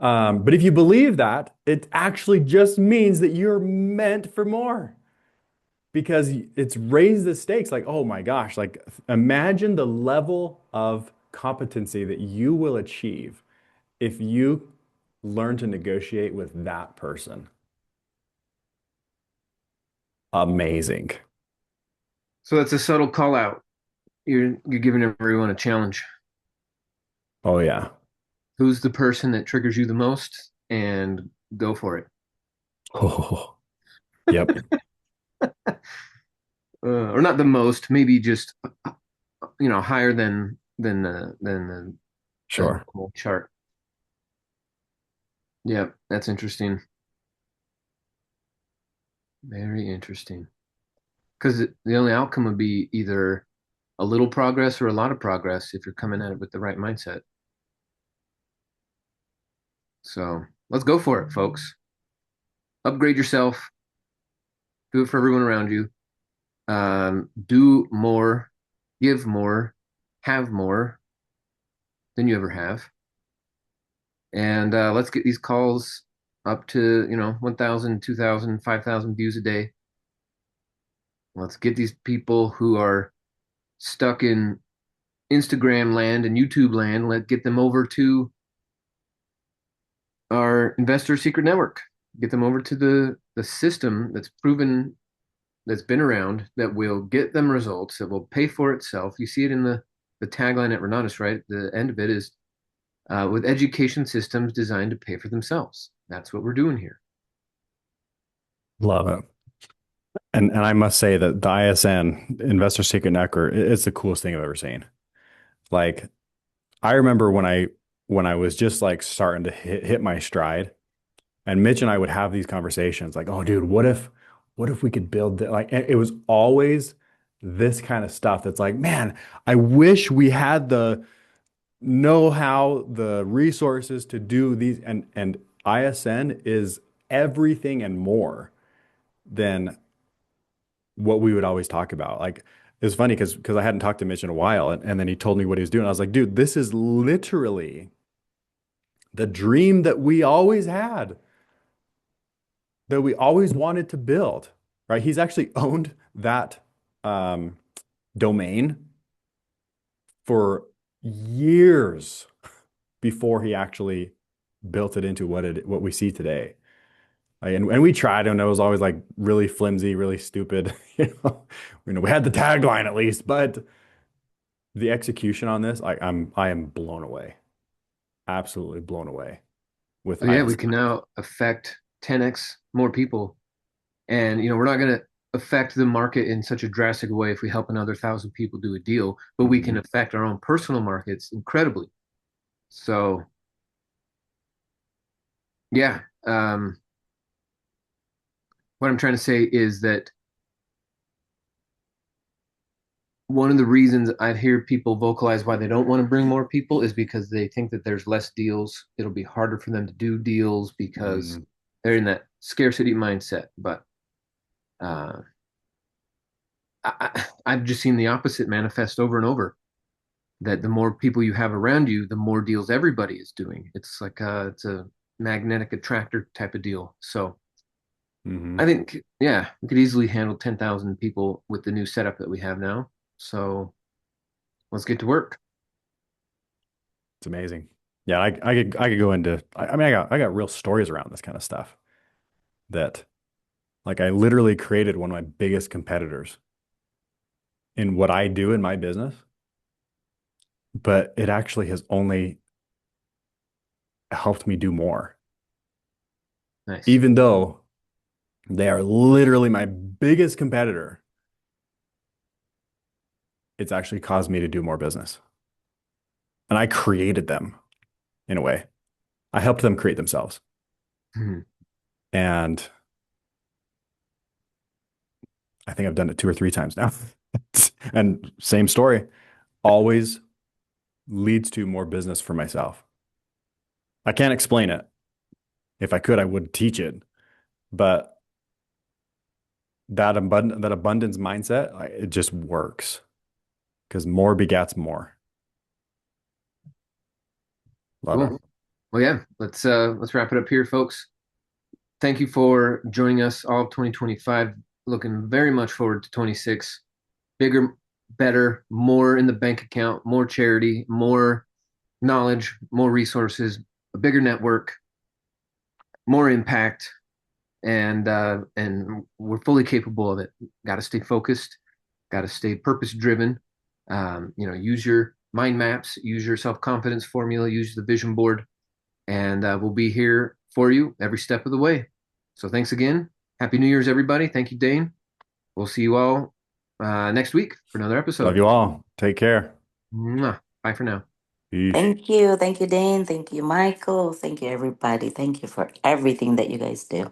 But if you believe that, it actually just means that you're meant for more because it's raised the stakes. Like, oh my gosh, like imagine the level of competency that you will achieve if you learn to negotiate with that person. Amazing. So it's a subtle call out. You're giving everyone a challenge. Oh yeah. Who's the person that triggers you the most, and go for it. Oh, yep. Or not the most, maybe just higher than the Sure. normal chart. Yeah, that's interesting. Very interesting. Because the only outcome would be either a little progress or a lot of progress if you're coming at it with the right mindset. So let's go for it, folks. Upgrade yourself. Do it for everyone around you. Do more, give more, have more than you ever have. And let's get these calls up to, 1,000, 2,000, 5,000 views a day. Let's get these people who are stuck in Instagram land and YouTube land, let's get them over to our investor secret network. Get them over to the system that's proven, that's been around, that will get them results, that will pay for itself. You see it in the tagline at Renatus, right? The end of it is with education systems designed to pay for themselves. That's what we're doing here. Love it. And I must say that the ISN Investor Secret Network is the coolest thing I've ever seen. Like I remember when I was just like starting to hit my stride, and Mitch and I would have these conversations like, "Oh, dude, what if we could build like?" And it was always this kind of stuff that's like, "Man, I wish we had the know-how, the resources to do these." And ISN is everything and more than what we would always talk about. Like it's funny because I hadn't talked to Mitch in a while, and then he told me what he was doing. I was like, dude, this is literally the dream that we always had, that we always wanted to build, right? He's actually owned that um, domain for years before he actually built it into what we see today. And we tried, and it was always like really flimsy, really stupid. We had the tagline at least, but the execution on this, I am blown away, absolutely blown away with Oh, yeah, we IS. can now affect 10x more people. And, we're not going to affect the market in such a drastic way if we help another 1,000 people do a deal, but we can Mhm. affect our own personal markets incredibly. So, yeah, what I'm trying to say is that one of the reasons I hear people vocalize why they don't want to bring more people is because they think that there's less deals. It'll be harder for them to do deals because Mhm. they're in that scarcity mindset. But uh, I've just seen the opposite manifest over and over. That the more people you have around you, the more deals everybody is doing. It's like it's a magnetic attractor type of deal. So I Mhm. think, yeah, we could easily handle 10,000 people with the new setup that we have now. So let's get to work. It's amazing. Yeah, I could go into. I mean, I got real stories around this kind of stuff. That like I literally created one of my biggest competitors in what I do in my business, but it actually has only helped me do more, Nice. even though they are literally my biggest competitor. It's actually caused me to do more business. And I created them in a way. I helped them create themselves. Mhm. And I think I've done it two or three times now. And same story, always leads to more business for myself. I can't explain it. If I could, I would teach it. But that abundance mindset, it just works because more begats more. Love it. Cool. Well, yeah, let's wrap it up here, folks. Thank you for joining us all of 2025. Looking very much forward to 26. Bigger, better, more in the bank account, more charity, more knowledge, more resources, a bigger network, more impact, and we're fully capable of it. Got to stay focused, got to stay purpose driven. Use your mind maps, use your self confidence formula, use the vision board, and we'll be here for you every step of the way. So thanks again. Happy New Year's, everybody. Thank you, Daine. we'll see you all next week for another episode. Love you all. Take care. Mwah. Bye for now. Peace. Thank you. Thank you, Daine. Thank you, Michael. Thank you, everybody. Thank you for everything that you guys do.